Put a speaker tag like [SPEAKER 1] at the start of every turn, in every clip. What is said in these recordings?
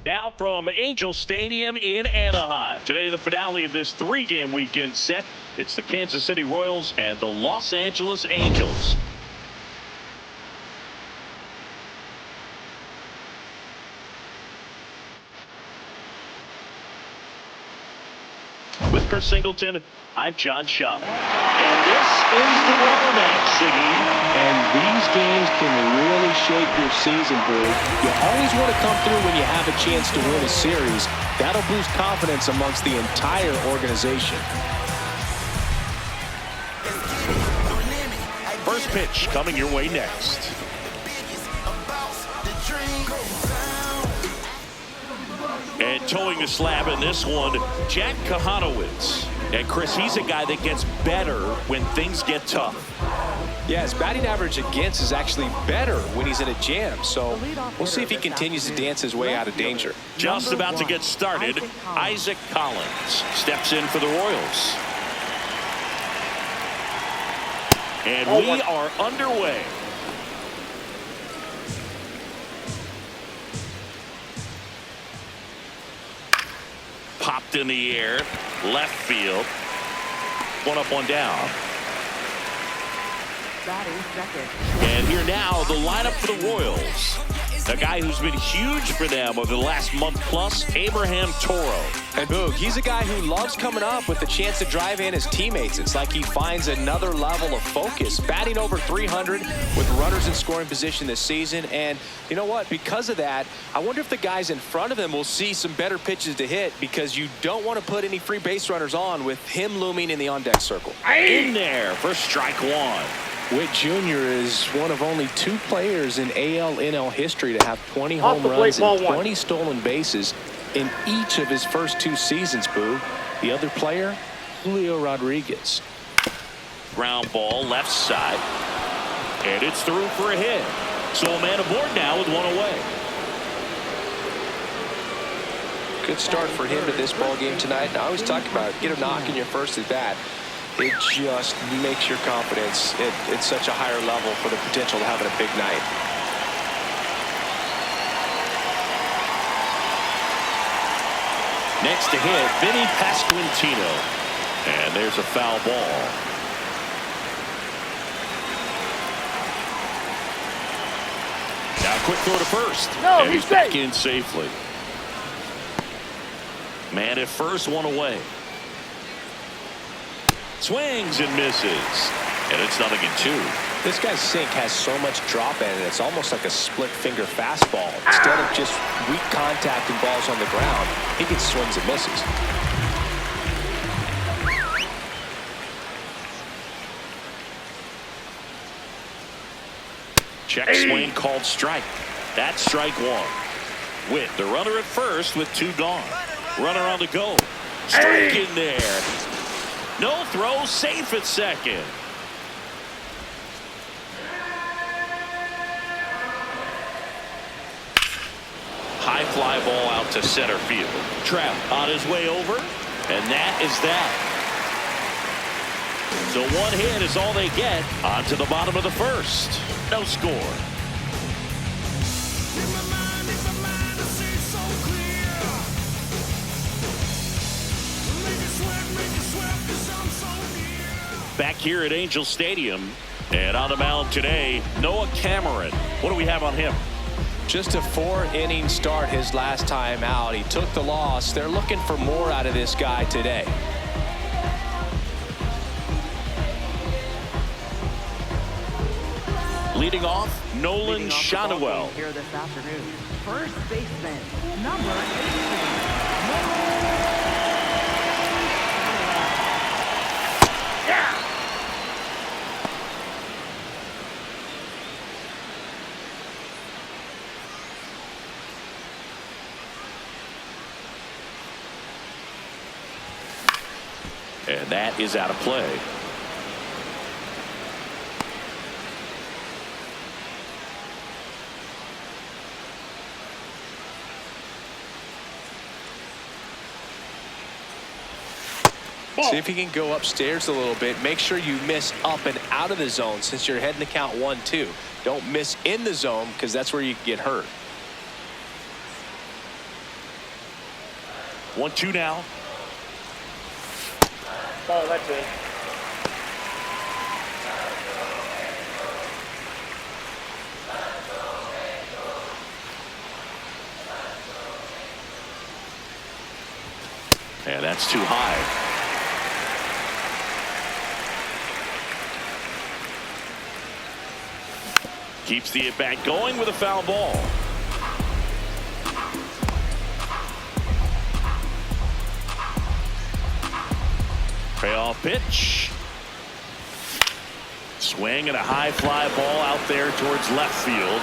[SPEAKER 1] Now from Angel Stadium in Anaheim. Today, the finale of this three-game weekend set. It's the Kansas City Royals and the Los Angeles Angels. With Chris Singleton, I'm John Shaw. And this is the Romance, Siggy.
[SPEAKER 2] And these games can really shape your season, Boo. You always want to come through when you have a chance to win a series. That'll boost confidence amongst the entire organization.
[SPEAKER 1] First pitch coming your way next. And towing the slab in this one, Jack Kahanowitz. And Chris, he's a guy that gets better when things get tough.
[SPEAKER 2] Yeah, his batting average against is actually better when he's in a jam. So we'll see if he continues to dance his way out of danger.
[SPEAKER 1] Just about to get started, Isaac Collins steps in for the Royals. And we are underway. Popped in the air, left field. One up, one down. And here now, the lineup for the Royals. A guy who's been huge for them over the last month plus, Abraham Toro.
[SPEAKER 2] And Boog, he's a guy who loves coming up with the chance to drive in his teammates. It's like he finds another level of focus. Batting over 300 with runners in scoring position this season. And you know what? Because of that, I wonder if the guys in front of him will see some better pitches to hit, because you don't want to put any free base runners on with him looming in the on-deck circle.
[SPEAKER 1] In there for strike one.
[SPEAKER 2] Witt Jr. is one of only 2 players in AL/NL history to have 20 home runs and 20 stolen bases in each of his first 2 seasons, Boo. The other player, Julio Rodriguez.
[SPEAKER 1] Ground ball left side. And it's through for a hit. So a man aboard now with one away.
[SPEAKER 2] Good start for him to this ball game tonight. And I always talk about it, get a knock in your first at bat. It just makes your confidence at such a higher level for the potential of having a big night.
[SPEAKER 1] Next to hit, Vinny Pasquantino. And there's a foul ball. Now quick throw to first. And he's back in safely. Man at first, one away. Swings and misses. And it's 0-2.
[SPEAKER 2] This guy's sink has so much drop in it, it's almost like a split finger fastball. Instead of just weak contact and balls on the ground, he gets swings and misses.
[SPEAKER 1] Check swing called strike. That's strike one. Witt, the runner at first with 2 gone. Runner on the go. Strike in there. No throw, safe at second. High fly ball out to center field. Trout on his way over, and that is that. So one hit is all they get. On to the bottom of the first. No score. Back here at Angel Stadium, and on the mound today, Noah Cameron. What do we have on him?
[SPEAKER 2] Just a 4-inning start his last time out. He took the loss. They're looking for more out of this guy today.
[SPEAKER 1] Leading off, Nolan Shotwell.
[SPEAKER 3] Here this afternoon, first baseman, number 18.
[SPEAKER 1] And that is out of play.
[SPEAKER 2] See if he can go upstairs a little bit. Make sure you miss up and out of the zone since you're heading to count 1-2. Don't miss in the zone, because that's where you can get hurt.
[SPEAKER 1] 1-2 now.
[SPEAKER 4] Oh, that's it.
[SPEAKER 1] And that's too high. Keeps the at-bat going with a foul ball. Payoff pitch. Swing and a high fly ball out there towards left field.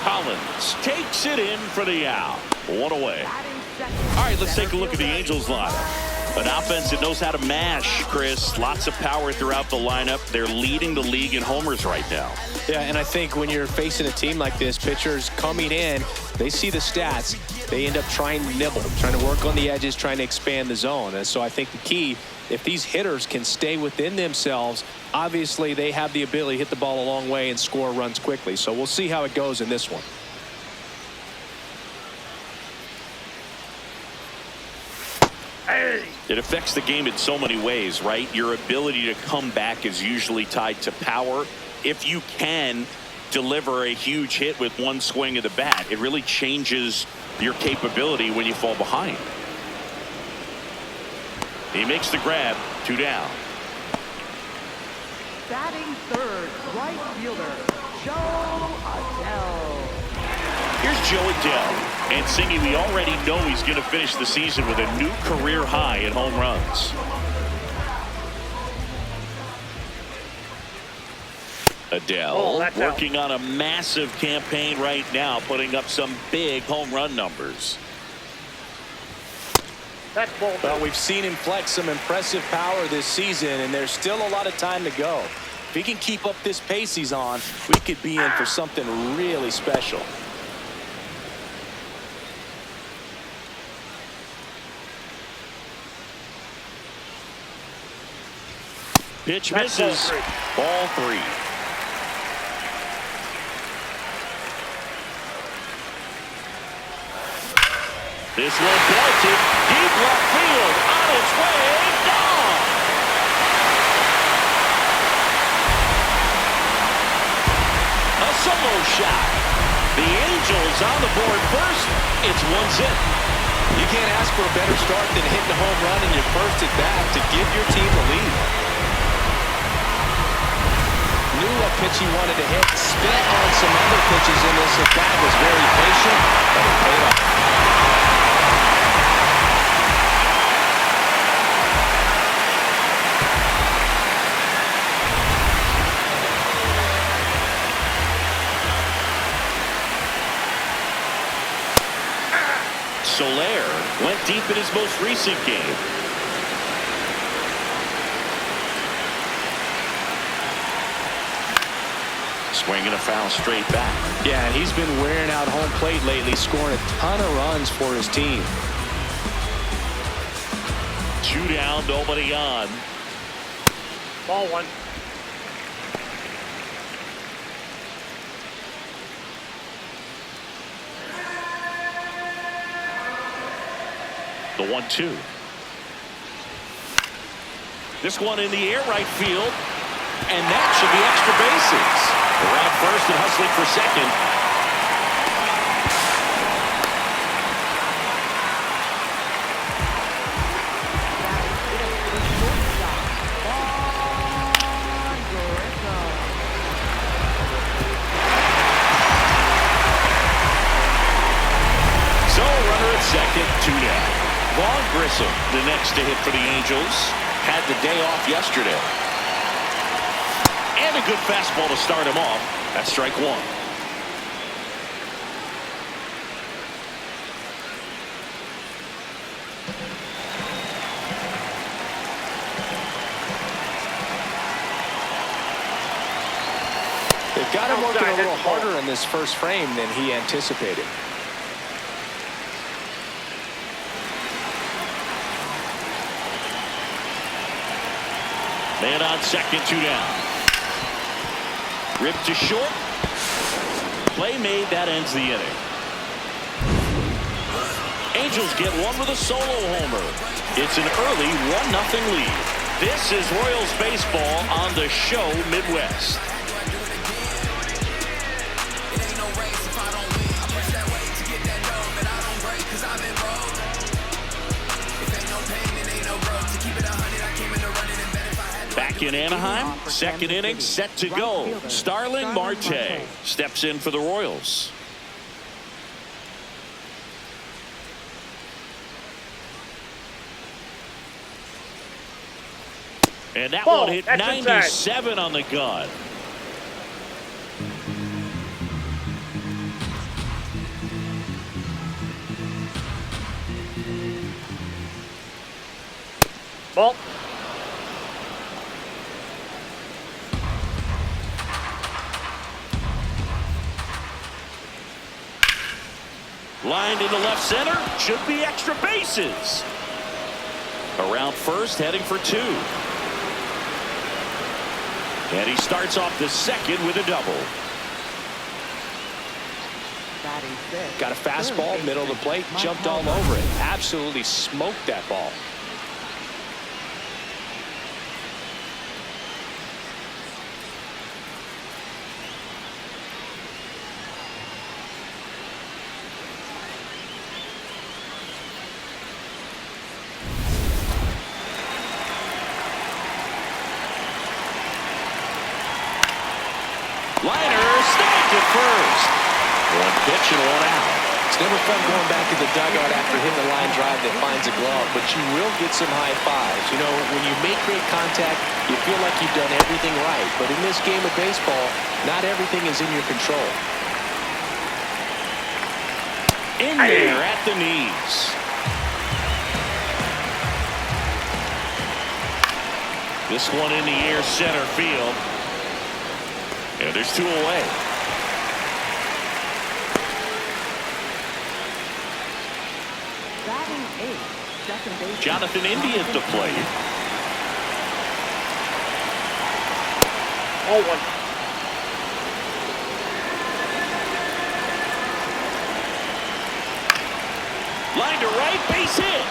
[SPEAKER 1] Collins takes it in for the out. One away. All right, let's take a look at the Angels lineup. An offense that knows how to mash, Chris. Lots of power throughout the lineup. They're leading the league in homers right now.
[SPEAKER 2] Yeah, and I think when you're facing a team like this, pitchers coming in, they see the stats. They end up trying to nibble, trying to work on the edges, trying to expand the zone. And so I think the key, if these hitters can stay within themselves, obviously they have the ability to hit the ball a long way and score runs quickly. So we'll see how it goes in this one.
[SPEAKER 1] It affects the game in so many ways, right? Your ability to come back is usually tied to power. If you can deliver a huge hit with one swing of the bat, it really changes your capability when you fall behind. He makes the grab. 2 down.
[SPEAKER 3] Batting third, right fielder, Joe Adell.
[SPEAKER 1] Here's Joe Adell. And Singy, we already know he's going to finish the season with a new career high in home runs. Adell working on a massive campaign right now, putting up some big home run numbers.
[SPEAKER 4] That's ball.
[SPEAKER 2] Well, we've seen him flex some impressive power this season, and there's still a lot of time to go. If he can keep up this pace he's on, we could be in for something really special.
[SPEAKER 1] Pitch misses. Ball 3. This one belted deep left field, on its way, gone. A solo shot. The Angels on the board first. It's 1-0.
[SPEAKER 2] You can't ask for a better start than hitting a home run in your first at bat to give your team the lead. Knew what pitch he wanted to hit, spit on some other pitches in this at bat, was very patient, but it paid off.
[SPEAKER 1] Soler went deep in his most recent game. Swinging a foul straight back.
[SPEAKER 2] Yeah, and he's been wearing out home plate lately, scoring a ton of runs for his team.
[SPEAKER 1] 2 down, nobody on.
[SPEAKER 4] Ball 1.
[SPEAKER 1] The 1-2. This one in the air right field, and that should be extra bases. Around first and hustling for second. So runner at second, 2 down. Vaughn Grissom, the next to hit for the Angels, had the day off yesterday. And a good fastball to start him off. That's strike 1.
[SPEAKER 2] They've got him working a little harder in this first frame than he anticipated.
[SPEAKER 1] Man on second, 2 down. Ripped to short. Play made, that ends the inning. Angels get one with a solo homer. It's an early 1-0 lead. This is Royals baseball on the show Midwest. Back in Anaheim, second inning set to go. Starling Marte steps in for the Royals. And that one hit 97 on the gun.
[SPEAKER 4] Ball.
[SPEAKER 1] Lined into left center. Should be extra bases. Around first, heading for two. And he starts off the second with a double.
[SPEAKER 2] Got a fastball, middle of the plate, jumped all over it. Absolutely smoked that ball.
[SPEAKER 1] Liner snagged at first. One pitch and one out.
[SPEAKER 2] It's never fun going back to the dugout after hitting a line drive that finds a glove, but you will get some high fives. You know, when you make great contact, you feel like you've done everything right. But in this game of baseball, not everything is in your control.
[SPEAKER 1] In there at the knees. This one in the air, center field. And there's two away.
[SPEAKER 3] Batting eighth, second base.
[SPEAKER 1] Jonathan India at the plate.
[SPEAKER 4] 0-1.
[SPEAKER 1] Line to right, base hit.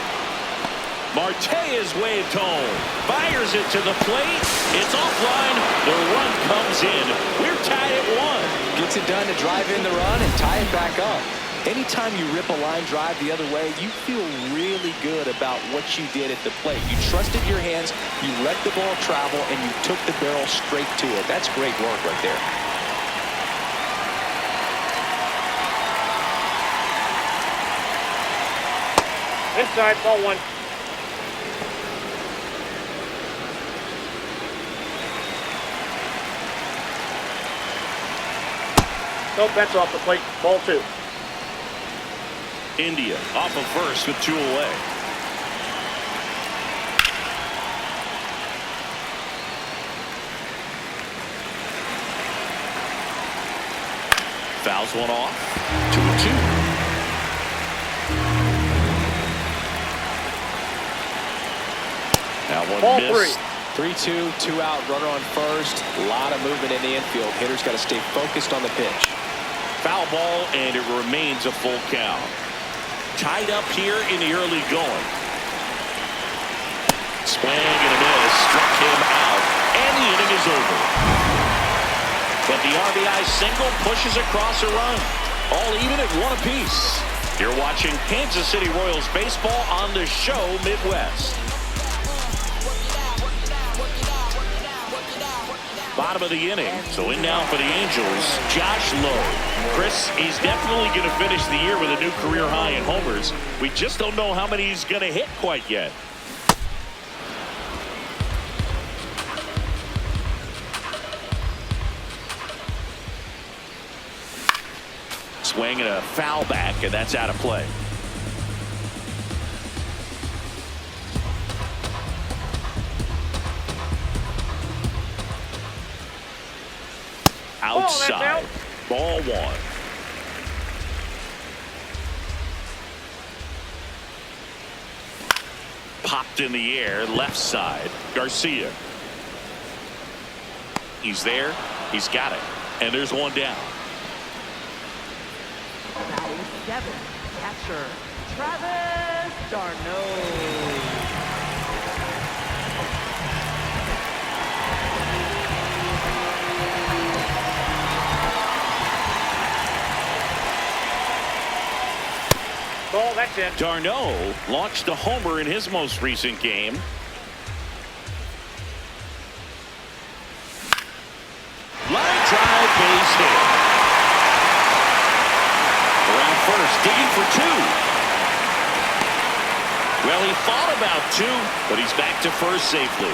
[SPEAKER 1] Marte is waved home. Fires it to the plate. It's offline. The run comes in. We're tied at one.
[SPEAKER 2] Gets it done to drive in the run and tie it back up. Anytime you rip a line drive the other way, you feel really good about what you did at the plate. You trusted your hands, you let the ball travel, and you took the barrel straight to it. That's great work right there.
[SPEAKER 4] Inside, ball one. No bets off the plate, ball two.
[SPEAKER 1] India off of first with two away. Fouls one off. 2-2. That one
[SPEAKER 4] ball
[SPEAKER 1] missed.
[SPEAKER 2] 3-2, two out, runner on first. A lot of movement in the infield. Hitter's got to stay focused on the pitch.
[SPEAKER 1] Foul ball, and it remains a full count. Tied up here in the early going. Swing and a miss. Struck him out, and the inning is over. But the RBI single pushes across a run. All even at one apiece. You're watching Kansas City Royals baseball on the show Midwest. Bottom of the inning. So in now for the Angels, Josh Lowe. Chris, he's definitely going to finish the year with a new career high in homers. We just don't know how many he's going to hit quite yet. Swing and a foul back, and that's out of play. Outside. Ball one. Popped in the air, left side. Garcia. He's there. He's got it. And there's one down.
[SPEAKER 3] Batting seventh, catcher Travis d'Arnaud.
[SPEAKER 4] Ball, that's it.
[SPEAKER 1] d'Arnaud launched a homer in his most recent game. Line drive, base hit. Around first, digging for two. Well, he thought about two, but he's back to first safely.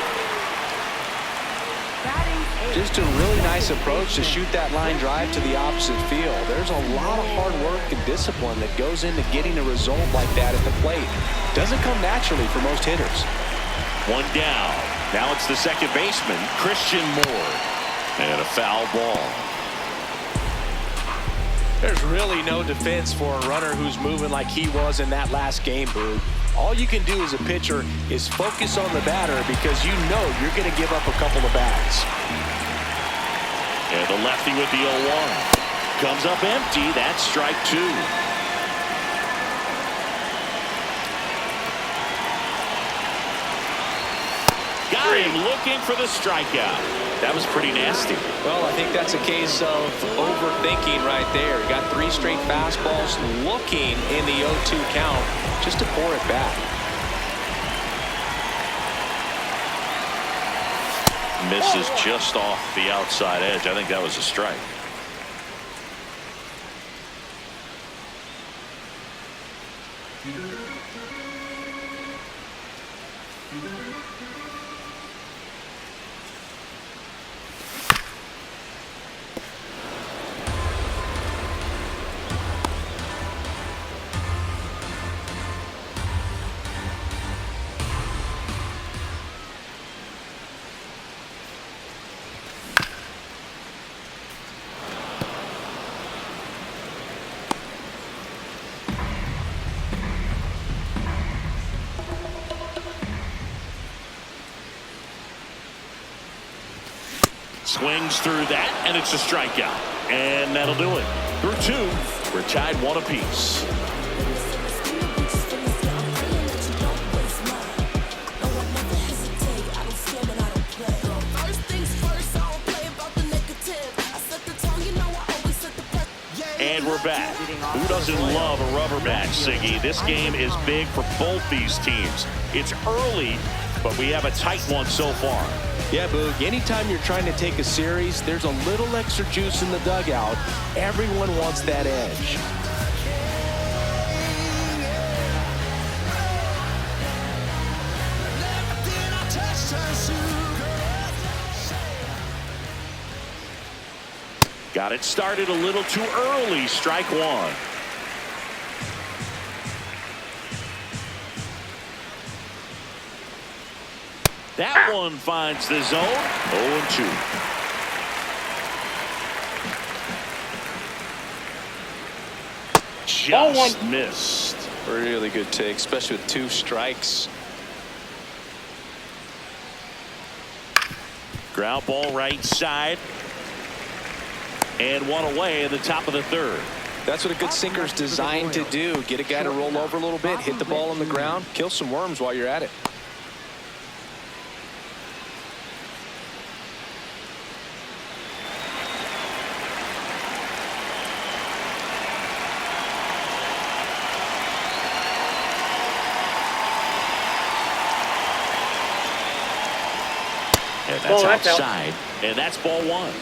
[SPEAKER 2] Just a really nice approach to shoot that line drive to the opposite field. There's a lot of hard work and discipline that goes into getting a result like that at the plate. Doesn't come naturally for most hitters.
[SPEAKER 1] One down. Now it's the second baseman, Christian Moore. And a foul ball.
[SPEAKER 2] There's really no defense for a runner who's moving like he was in that last game, Boog. All you can do as a pitcher is focus on the batter because you know you're going to give up a couple of bats.
[SPEAKER 1] And the lefty with the 0-1. Comes up empty. That's strike two. Got him looking for the strikeout. That was pretty nasty.
[SPEAKER 2] Well, I think that's a case of overthinking right there. He got 3 straight fastballs looking in the 0-2 count just to pour it back.
[SPEAKER 1] Misses just off the outside edge. I think that was a strike. Swings through that, and it's a strikeout. And that'll do it. Through 2, we're tied 1 apiece. And we're back. Who doesn't love a rubber match, Siggy? This game is big for both these teams. It's early, but we have a tight one so far.
[SPEAKER 2] Yeah, Boog, anytime you're trying to take a series, there's a little extra juice in the dugout. Everyone wants that edge.
[SPEAKER 1] Got it started a little too early. Strike 1. That one finds the zone. 0-2. Just missed.
[SPEAKER 2] Really good take, especially with 2 strikes.
[SPEAKER 1] Ground ball right side. And one away in the top of the 3rd.
[SPEAKER 2] That's what a good sinker's designed to do. Get a guy to roll over a little bit, hit the ball on the ground, kill some worms while you're at it.
[SPEAKER 1] And that's outside. And that's ball 1.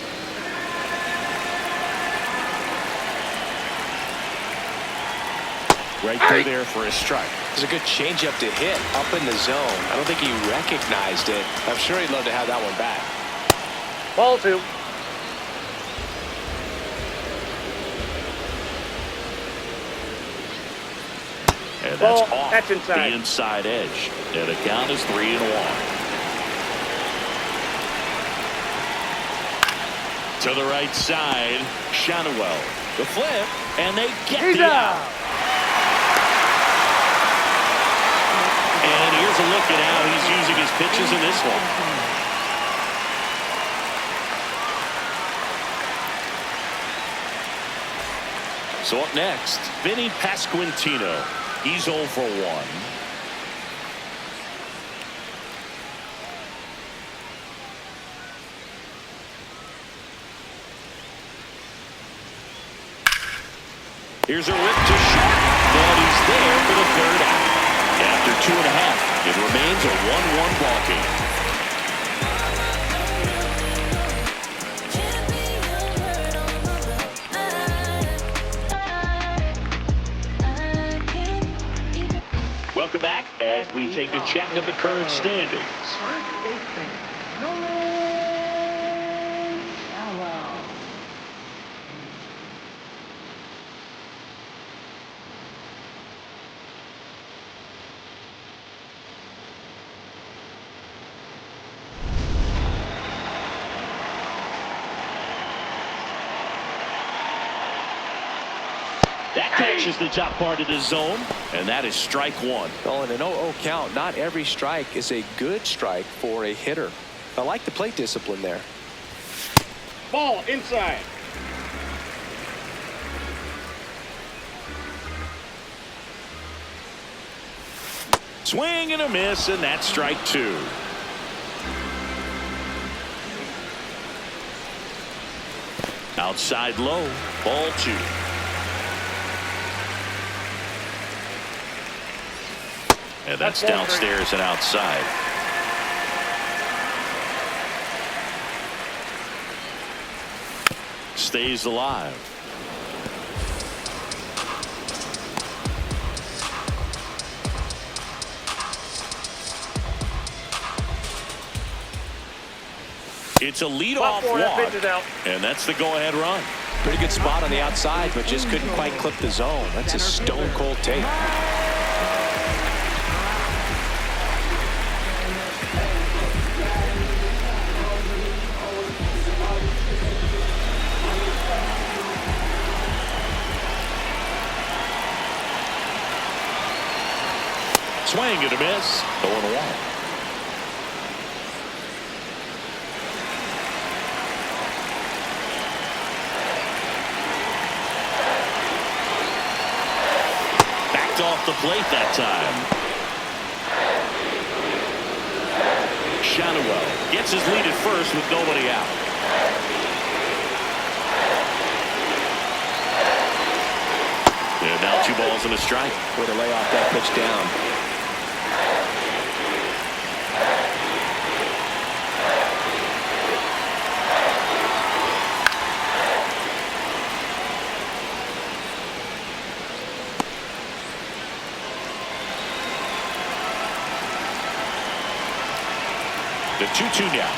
[SPEAKER 1] Right through there for a strike.
[SPEAKER 2] It's a good changeup to hit up in the zone. I don't think he recognized it. I'm sure he'd love to have that one back.
[SPEAKER 4] Ball 2.
[SPEAKER 1] And that's off
[SPEAKER 4] that's inside.
[SPEAKER 1] the inside edge. And the count is 3-1. To the right side, Schanuel. The flip, and they get the out. And here's a look at how he's using his pitches in this one. So up next, Vinny Pasquantino. He's 0 for 1. Here's a rip to short, but he's there for the third out. After 2.5, it remains a 1-1 ball game. Welcome back as we take a check of the current standings. That catches the top part of the zone, and that is strike one.
[SPEAKER 2] Well, in an 0-0 count, not every strike is a good strike for a hitter. I like the plate discipline there.
[SPEAKER 4] Ball inside.
[SPEAKER 1] Swing and a miss, and that's strike two. Outside low, ball two. And that's downstairs and outside. Stays alive. It's a leadoff walk, and that's the go-ahead run.
[SPEAKER 2] Pretty good spot on the outside, but just couldn't quite clip the zone. That's a stone-cold take.
[SPEAKER 1] Swing and a miss. 0-1. Off the plate that time. Shadowell gets his lead at first with nobody out. And now 2 balls and a strike.
[SPEAKER 2] Way to lay off that pitch down.
[SPEAKER 1] The 2-2 now.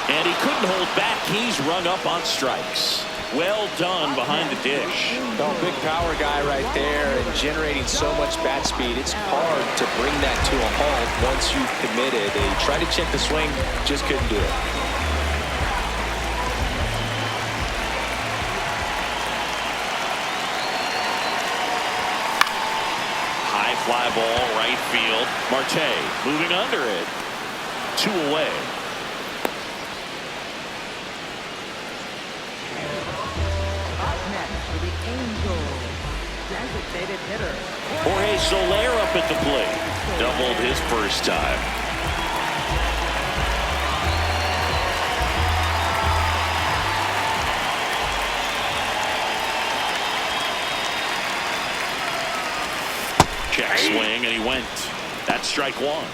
[SPEAKER 1] And he couldn't hold back. He's rung up on strikes. Well done behind the dish.
[SPEAKER 2] Oh, big power guy right there and generating so much bat speed. It's hard to bring that to a halt once you've committed. He tried to check the swing, just couldn't do it.
[SPEAKER 1] Fly ball right field. Marte moving under it. 2 away.
[SPEAKER 5] Up next for the Angels, designated hitter
[SPEAKER 1] Jorge Soler up at the plate. Doubled his first time. Check swing, and he went. That's strike one.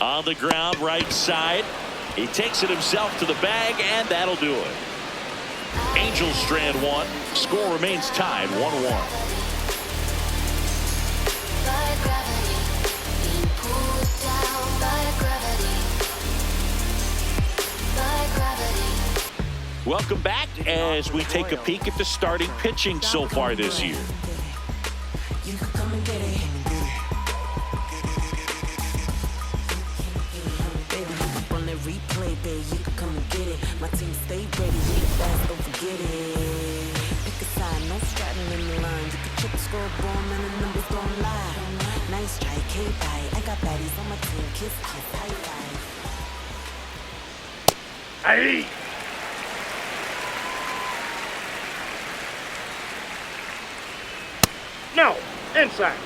[SPEAKER 1] On the ground, right side. He takes it himself to the bag, and that'll do it. Angels strand one. Score remains tied 1-1. Welcome back as we take a peek at the starting pitching so far this year.
[SPEAKER 6] You can come and get it. Baby, you on that replay, baby. You can come and get it. My team stay ready. We the best, don't forget it. Pick a side, no straddling in the line. You can check the scoreboard, man, the numbers don't lie. Nice can't strike, can't bite. I got baddies on my team, kiss, kiss, high five.
[SPEAKER 4] Hey! No! Inside!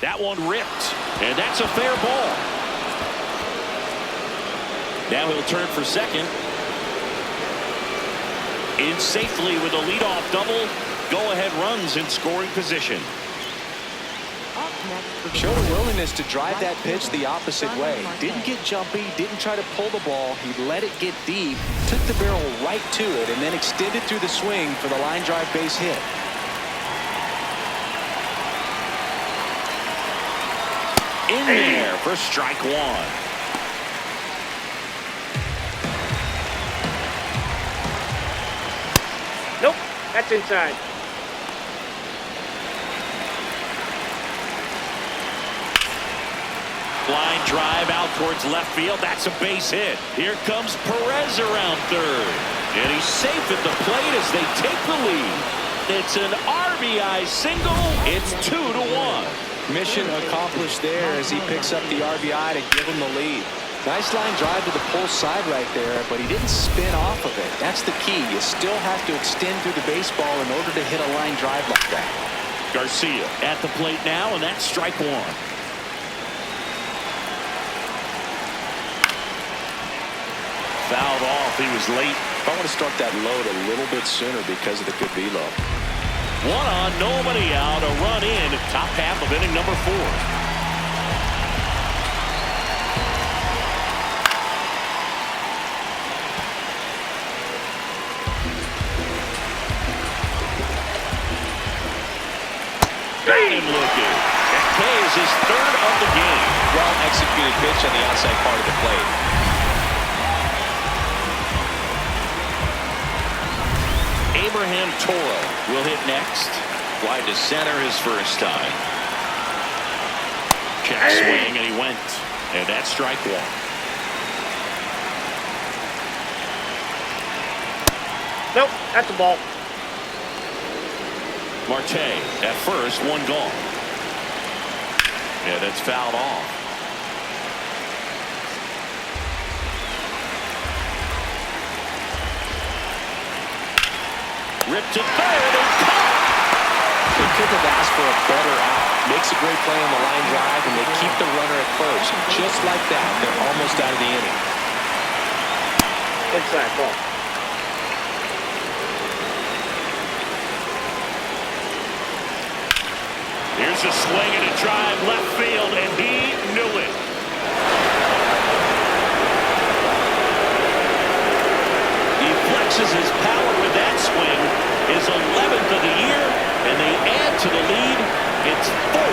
[SPEAKER 1] That one ripped, and that's a fair ball. Now he'll turn for second. In safely with a leadoff double. Go-ahead runs in scoring position.
[SPEAKER 5] Up next for the
[SPEAKER 2] Showed a willingness to drive that pitch the opposite way. Didn't get jumpy, didn't try to pull the ball. He let it get deep, took the barrel right to it, and then extended through the swing for the line drive base hit.
[SPEAKER 1] In there for strike one.
[SPEAKER 4] Nope, that's inside.
[SPEAKER 1] Line drive out towards left field. That's a base hit. Here comes Perez around third. And he's safe at the plate as they take the lead. It's an RBI single. It's 2-1.
[SPEAKER 2] Mission accomplished there as he picks up the RBI to give him the lead. Nice line drive to the pull side right there, but he didn't spin off of it. That's the key. You still have to extend through the baseball in order to hit a line drive like that.
[SPEAKER 1] Garcia at the plate now, and that's strike one. Fouled off. He was late.
[SPEAKER 2] I want to start that load a little bit sooner because of the good velo.
[SPEAKER 1] One on, nobody out. A run in. Top half of inning number 4. Got him looking. That K is his third of the game.
[SPEAKER 2] Well executed pitch on the outside part of the plate.
[SPEAKER 1] Abraham Toro will hit next. Wide to center his first time. Check swing, and he went. And that's strike one.
[SPEAKER 4] Nope, that's a ball.
[SPEAKER 1] Marte at first, one gone. And it's fouled off. Ripped to third and caught.
[SPEAKER 2] They couldn't have asked for a better out. Makes a great play on the line drive, and they keep the runner at first. Just like that, they're almost out of the inning.
[SPEAKER 4] Inside ball.
[SPEAKER 1] Here's a swing and a drive left field, and he knew it. He flexes his power with that swing. His 11th of the year, and they add to the lead. It's 4-1.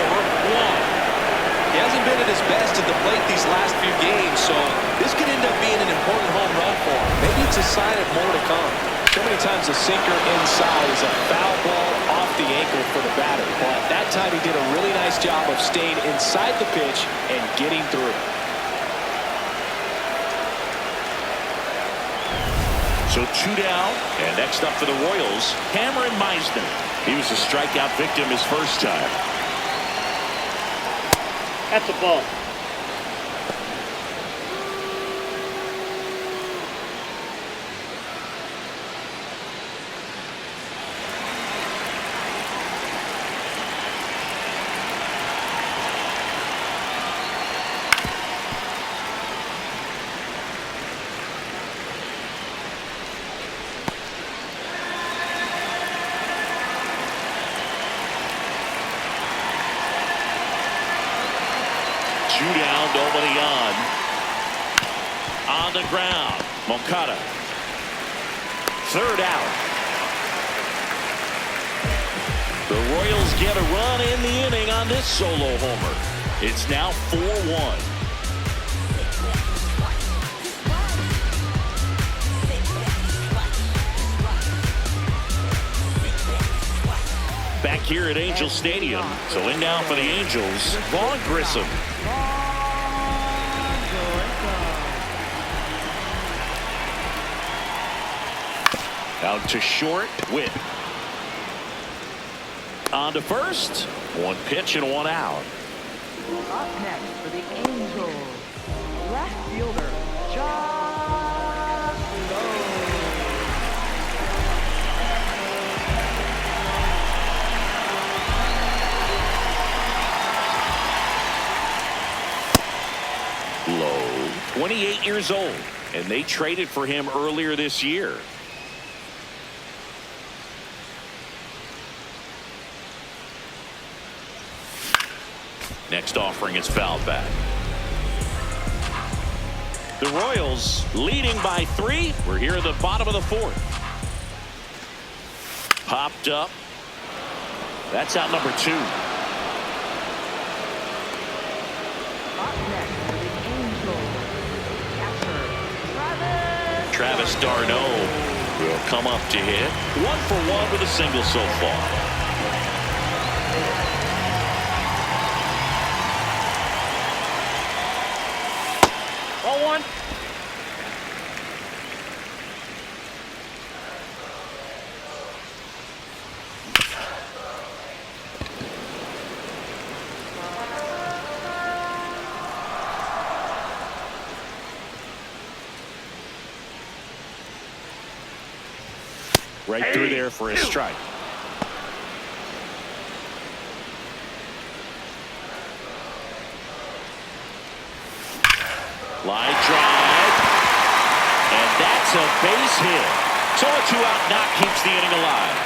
[SPEAKER 2] He hasn't been at his best at the plate these last few games, so this could end up being an important home run for him. Maybe it's a sign of more to come. So many times a sinker inside is a foul ball off the ankle for the batter, but that time he did a really nice job of staying inside the pitch and getting through.
[SPEAKER 1] So 2 down, and next up for the Royals, Cameron Meisner. He was a strikeout victim his first time.
[SPEAKER 4] That's a ball.
[SPEAKER 1] Two down, nobody on. On the ground, Moncada. Third out. The Royals get a run in the inning on this solo homer. It's now 4-1. Back here at Angel Stadium. So in now for the Angels, Vaughn Grissom. Out to short, Witt. On to first. One pitch and one out.
[SPEAKER 5] Up next for the Angels, left fielder, Josh Lowe.
[SPEAKER 1] Lowe, 28 years old, and they traded for him earlier this year. Next offering is fouled back. The Royals leading by 3. We're here at the bottom of the 4th. Popped up. That's out number 2.
[SPEAKER 5] Up next for the Angels, catcher,
[SPEAKER 1] Travis d'Arnaud will come up to hit. 1 for 1 with a single so far.
[SPEAKER 4] Ball 1.
[SPEAKER 1] Right through there for a strike. Line drive. And that's a base hit. So a 2-out knock keeps the inning alive.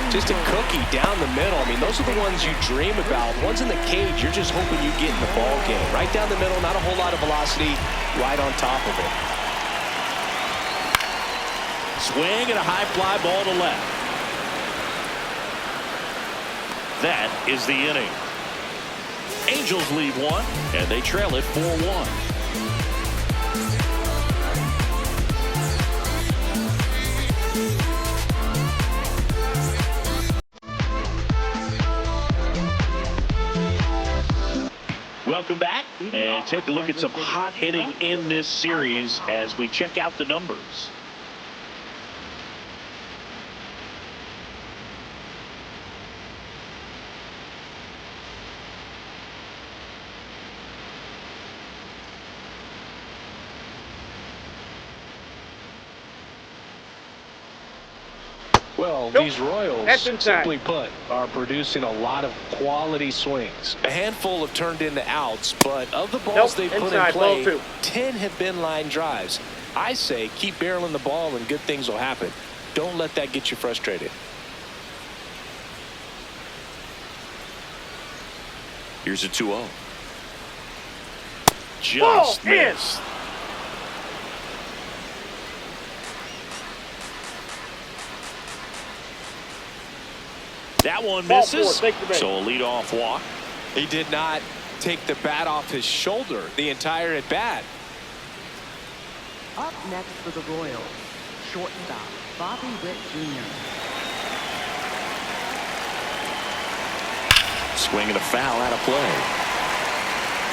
[SPEAKER 2] Just a cookie down the middle. I mean, those are the ones you dream about. Ones in the cage, you're just hoping you get in the ball game. Right down the middle, not a whole lot of velocity, right on top of it.
[SPEAKER 1] Swing and a high fly ball to left. That is the inning. Angels lead 1, and they trail it 4-1. Welcome back, and take a look at some hot hitting in this series as we check out the numbers.
[SPEAKER 7] Well,
[SPEAKER 4] Nope.
[SPEAKER 7] these Royals,
[SPEAKER 4] That's inside.
[SPEAKER 7] simply put, are producing a lot of quality swings.
[SPEAKER 2] A handful have turned into outs, but of the balls
[SPEAKER 4] Nope,
[SPEAKER 2] they've put in
[SPEAKER 4] inside,
[SPEAKER 2] play,
[SPEAKER 4] ball 2.
[SPEAKER 2] 10 have been line drives. I say keep barreling the ball and good things will happen. Don't let that get you frustrated.
[SPEAKER 1] Here's a 2-0. Just
[SPEAKER 4] Ball in.
[SPEAKER 1] missed. That one
[SPEAKER 4] Ball
[SPEAKER 1] misses.
[SPEAKER 4] 4, take the base.
[SPEAKER 1] So a leadoff walk.
[SPEAKER 2] He did not take the bat off his shoulder the entire at bat.
[SPEAKER 5] Up next for the Royals, shortstop, Bobby Witt Jr.
[SPEAKER 1] Swinging a foul out of play.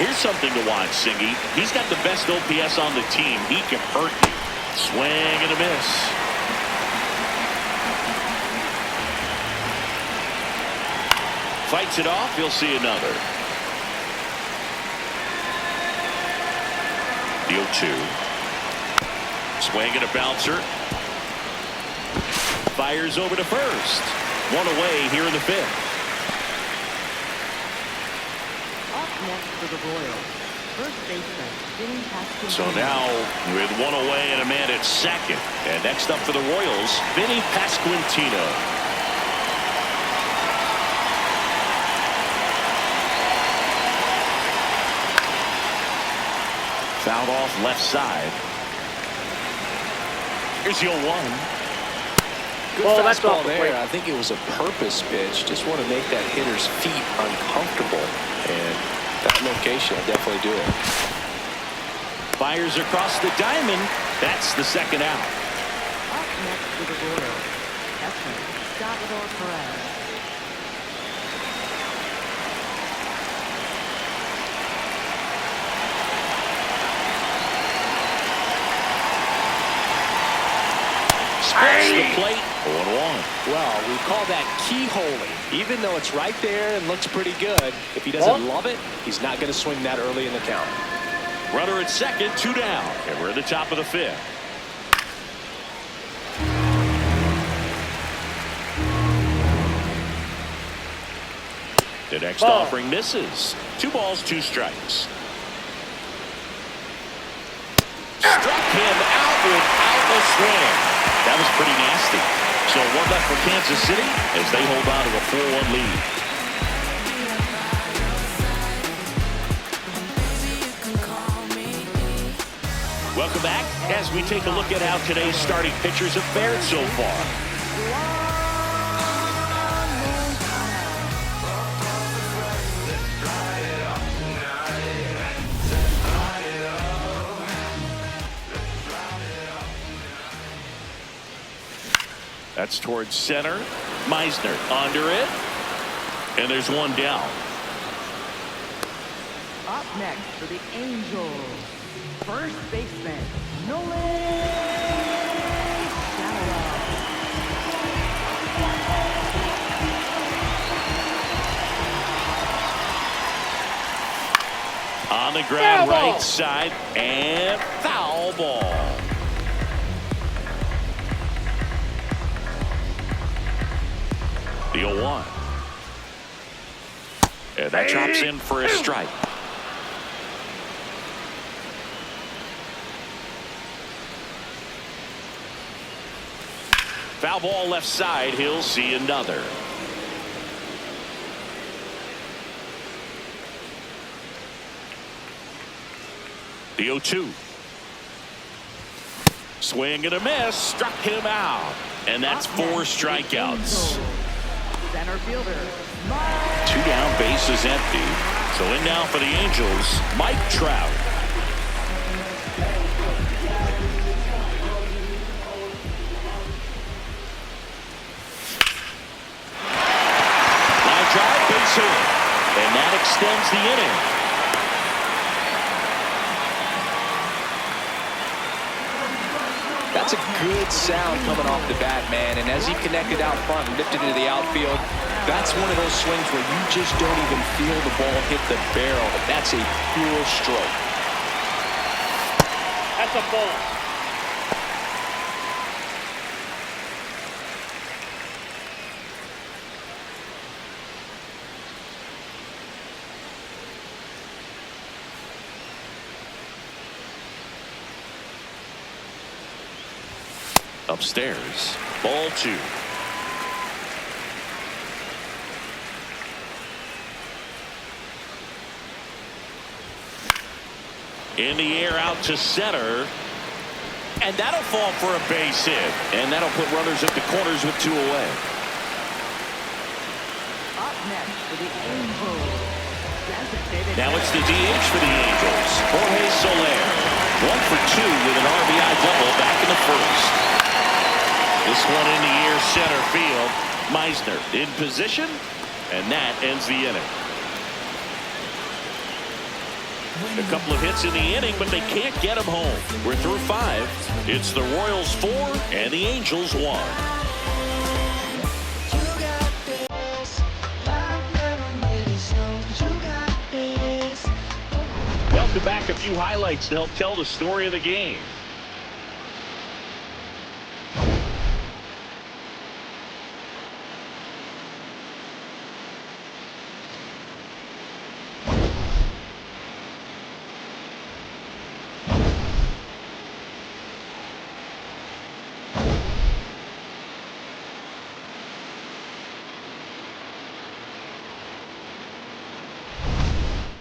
[SPEAKER 1] Here's something to watch, Singy. He's got the best OPS on the team. He can hurt you. Swing and a miss. Fights it off. You'll see another. The 0-2. Swing and a bouncer. Fires over to first. One away here in the 5th.
[SPEAKER 5] Up next for the Royals, first baseman, Vinny Pasquantino.
[SPEAKER 1] So now with one away and a man at second. And next up for the Royals, Vinny Pasquantino. Fouled off left side. Here's the 0-1.
[SPEAKER 2] Good
[SPEAKER 4] Well, that's
[SPEAKER 2] fastball
[SPEAKER 4] off the
[SPEAKER 2] there.
[SPEAKER 4] plate.
[SPEAKER 2] I think it was a purpose pitch. Just want to make that hitter's feet uncomfortable. And that location will definitely do it.
[SPEAKER 1] Fires across the diamond. That's the second out.
[SPEAKER 5] Up next for the Royals, catcher, Salvador Perez.
[SPEAKER 1] Splits the plate 0-1.
[SPEAKER 2] Well, we call that keyholing. Even though it's right there and looks pretty good, if he doesn't love it, he's not going to swing that early in the count.
[SPEAKER 1] Runner at second, 2 down, and we're at the top of the 5th. The next offering misses. 2 balls, 2 strikes. Struck him out without a swing. That was pretty nasty. So 1 left for Kansas City as they hold on to a 4-1 lead. Welcome back as we take a look at how today's starting pitchers have fared so far. That's towards center. Meisner under it. And there's 1 down.
[SPEAKER 5] Up next for the Angels, first baseman, Nolan Shallow.
[SPEAKER 1] On the ground, right side, and foul ball. The 0-1. And that drops in for a strike. Foul ball left side. He'll see another. The 0-2. Swing and a miss. Struck him out. And that's 4 strikeouts.
[SPEAKER 5] Center fielder,
[SPEAKER 1] 2 down, bases empty. So in now for the Angels, Mike Trout. Line drive, base hit. And that extends the inning.
[SPEAKER 2] That's a good sound coming off the bat, man. And as he connected out front and lifted into the outfield, that's one of those swings where you just don't even feel the ball hit the barrel. That's a pure stroke.
[SPEAKER 4] That's a ball.
[SPEAKER 1] Upstairs, ball 2. In the air out to center. And that'll fall for a base hit. And that'll put runners at the corners with 2 away.
[SPEAKER 5] up next for the Angels, designated
[SPEAKER 1] Now it's the DH for the Angels, Jorge Soler. 1 for 2 with an RBI double back in the first. This one in the air center field. Meisner in position, and that ends the inning. A couple of hits in the inning, but they can't get him home. We're through 5. It's the Royals 4 and the Angels 1. Welcome back. A few highlights to help tell the story of the game.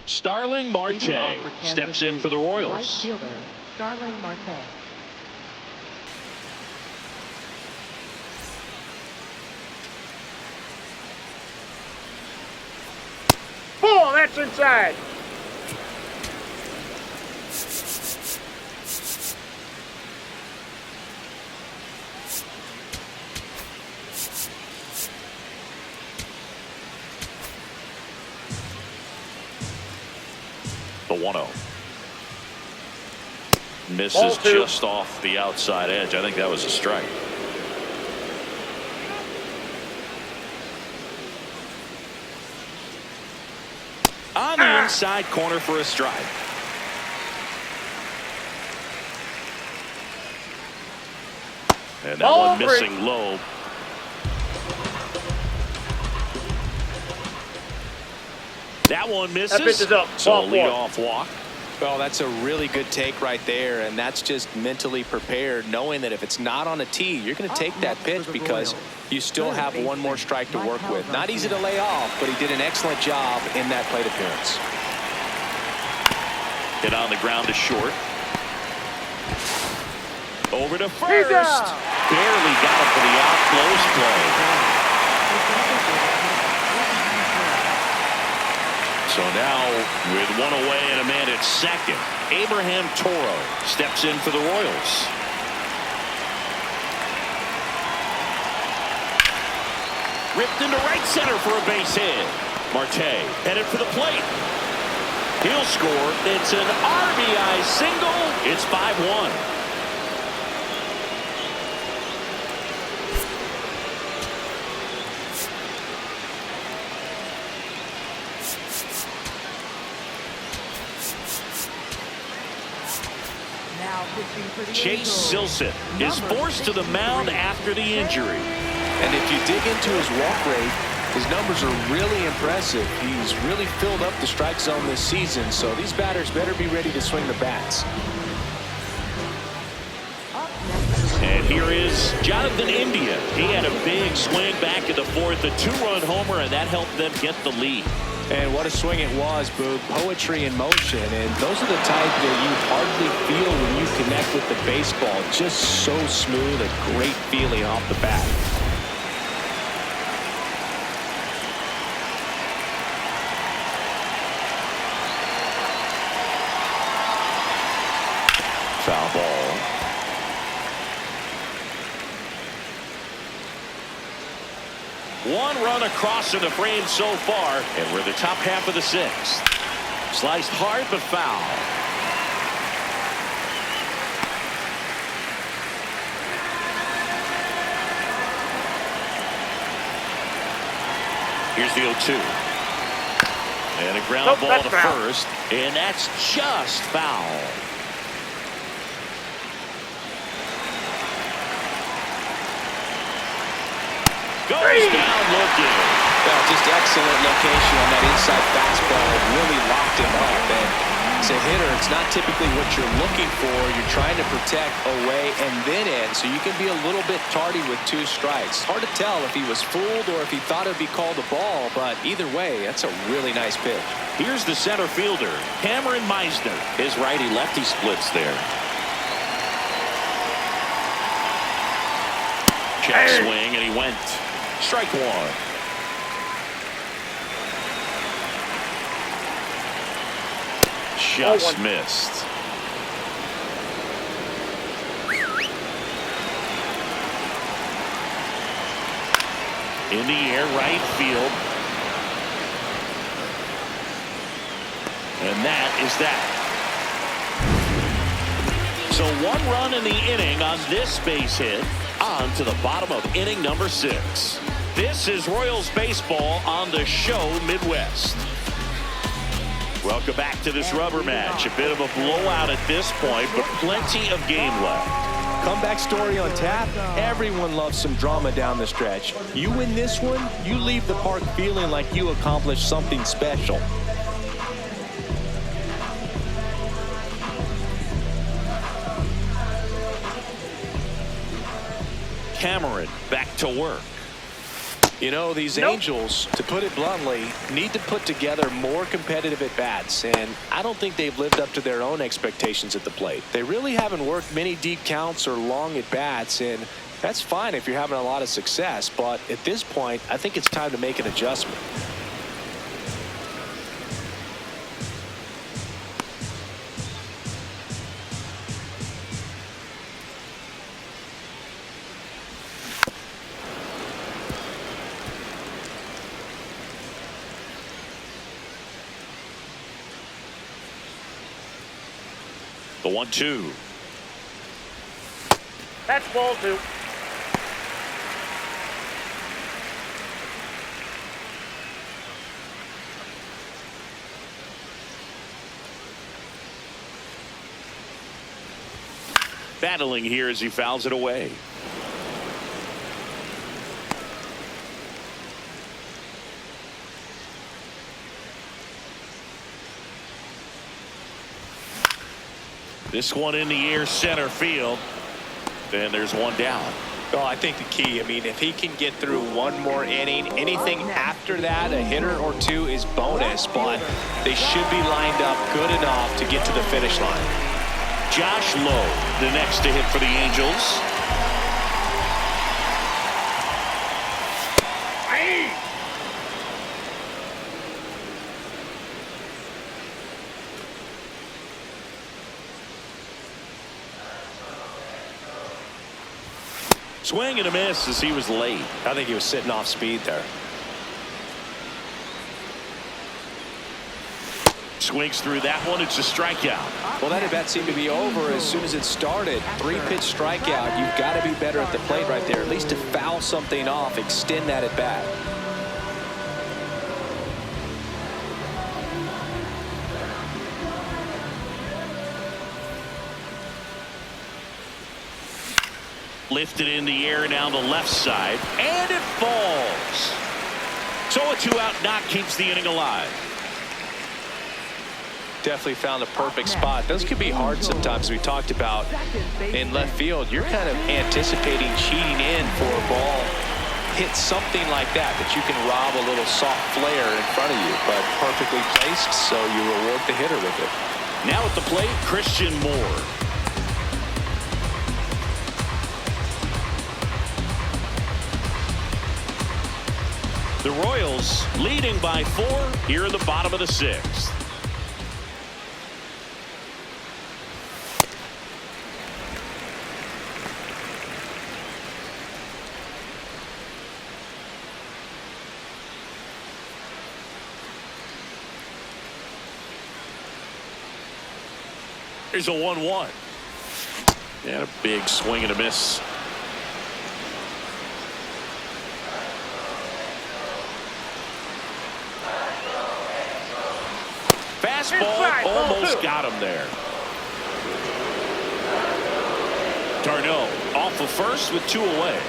[SPEAKER 1] Starling Marte steps in for the Royals.
[SPEAKER 5] right fielder, Starling Marte.
[SPEAKER 4] Ball, that's inside.
[SPEAKER 1] The 1-0. Misses just off the outside edge. I think that was a strike. On the inside corner for a strike. And that
[SPEAKER 4] Ball
[SPEAKER 1] one
[SPEAKER 4] three.
[SPEAKER 1] missing low. That one misses.
[SPEAKER 4] That pitch is up.
[SPEAKER 1] So
[SPEAKER 4] Ball
[SPEAKER 1] lead
[SPEAKER 4] four.
[SPEAKER 1] off walk.
[SPEAKER 2] Well, that's a really good take right there, and that's just mentally prepared, knowing that if it's not on a tee, you're going to take that pitch because you still have one more strike to work with. Not easy to lay off, but he did an excellent job in that plate appearance.
[SPEAKER 1] Hit on the ground to short. Over to
[SPEAKER 4] He's
[SPEAKER 1] first.
[SPEAKER 4] out.
[SPEAKER 1] Barely got him for the out close play. So now, with one away and a man at second, Abraham Toro steps in for the Royals. Ripped into right center for a base hit. Marte headed for the plate. He'll score. It's an RBI single. It's 5-1.
[SPEAKER 5] Now pitching for the
[SPEAKER 1] Chase
[SPEAKER 5] Angels.
[SPEAKER 1] Silseth is forced to the mound after the injury.
[SPEAKER 2] And if you dig into his walk rate, his numbers are really impressive. He's really filled up the strike zone this season, so these batters better be ready to swing the bats.
[SPEAKER 1] And here is Jonathan India. He had a big swing back in the fourth, a two-run homer, and that helped them get the lead.
[SPEAKER 2] And what a swing it was, Boog. Poetry in motion. And those are the type that you hardly feel when you connect with the baseball. Just so smooth, a great feeling off the bat.
[SPEAKER 1] Foul ball. One run across in the frame so far, and we're the top half of the sixth. Sliced hard but foul. Here's the 0-2. And a ground
[SPEAKER 4] Nope,
[SPEAKER 1] ball
[SPEAKER 4] that's
[SPEAKER 1] to
[SPEAKER 4] foul.
[SPEAKER 1] first, and that's just foul. Goes down looking.
[SPEAKER 2] Well, just excellent location on that inside fastball. Really locked him up. And as a hitter, it's not typically what you're looking for. You're trying to protect away and then in, so you can be a little bit tardy with two strikes. Hard to tell if he was fooled or if he thought it would be called a ball, but either way, that's a really nice pitch.
[SPEAKER 1] Here's the center fielder, Cameron Meisner. His righty-lefty splits there. Check swing, and he went. Strike one. Just missed. In the air, right field. And that is that. So one run in the inning on this base hit. On to the bottom of inning number 6. This is Royals baseball on the show Midwest. Welcome back to this rubber match. A bit of a blowout at this point, but plenty of game left.
[SPEAKER 2] Comeback story on tap. Everyone loves some drama down the stretch. You win this one, you leave the park feeling like you accomplished something special.
[SPEAKER 1] Cameron back to work.
[SPEAKER 2] You know, these Angels, to put it bluntly, need to put together more competitive at-bats, and I don't think they've lived up to their own expectations at the plate. They really haven't worked many deep counts or long at-bats, and that's fine if you're having a lot of success, but at this point, I think it's time to make an adjustment.
[SPEAKER 1] The 1-2.
[SPEAKER 4] That's ball 2.
[SPEAKER 1] battling here as he fouls it away. This one in the air center field. Then there's one down.
[SPEAKER 2] Well, I think the key, if he can get through one more inning, anything after that, a hitter or two is bonus, but they should be lined up good enough to get to the finish line.
[SPEAKER 1] Josh Lowe, the next to hit for the Angels. Swing and a miss as he was late.
[SPEAKER 2] I think he was sitting off speed there.
[SPEAKER 1] Swings through that one. It's a strikeout.
[SPEAKER 2] Well, that at bat seemed to be over as soon as it started. 3-pitch strikeout. You've got to be better at the plate right there, at least to foul something off, extend that at bat.
[SPEAKER 1] Lifted in the air down the left side, and it falls. So a 2-out knock keeps the inning alive.
[SPEAKER 2] Definitely found the perfect spot. Those could be hard sometimes. We talked about in left field. You're kind of anticipating cheating in for a ball. Hit something like that you can rob a little soft flare in front of you, but perfectly placed, so you reward the hitter with it.
[SPEAKER 1] Now at the plate, Christian Moore. The Royals leading by 4 here in the bottom of the 6th. Here's a 1-1. And a big swing and a miss. Fastball almost got him there. Darno off of first with 2 away.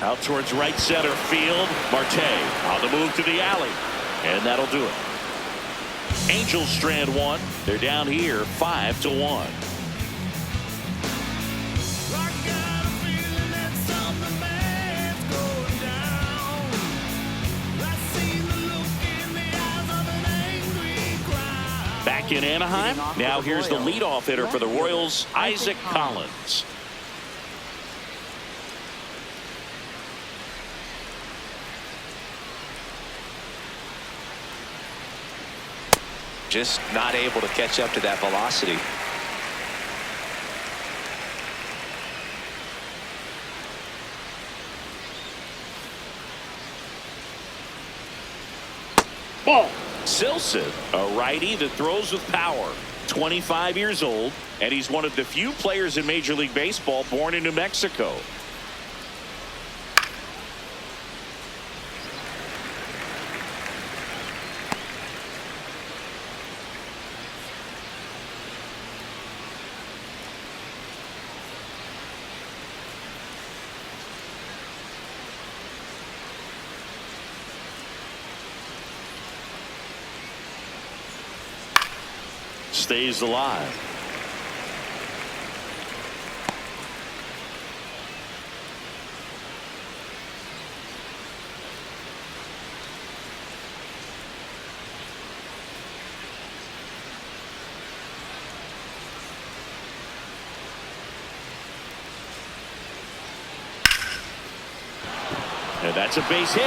[SPEAKER 1] Out towards right center field. Marte on the move to the alley. And that'll do it. Angels strand 1. They're down here 5-1. Back in Anaheim. Now here's the leadoff hitter for the Royals, Isaac Collins.
[SPEAKER 2] Just not able to catch up to that velocity.
[SPEAKER 4] Ball.
[SPEAKER 1] Silson, a righty that throws with power. 25 years old, and he's one of the few players in Major League Baseball born in New Mexico. Stays alive. And that's a base hit.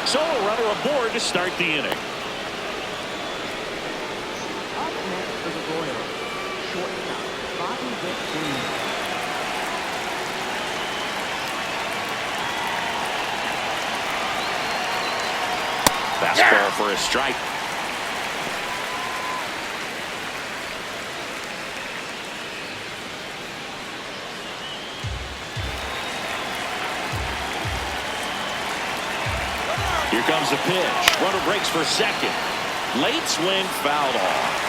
[SPEAKER 1] So a runner aboard to start the inning. Fastball for a strike. Here comes the pitch. Runner breaks for second. Late swing, fouled off.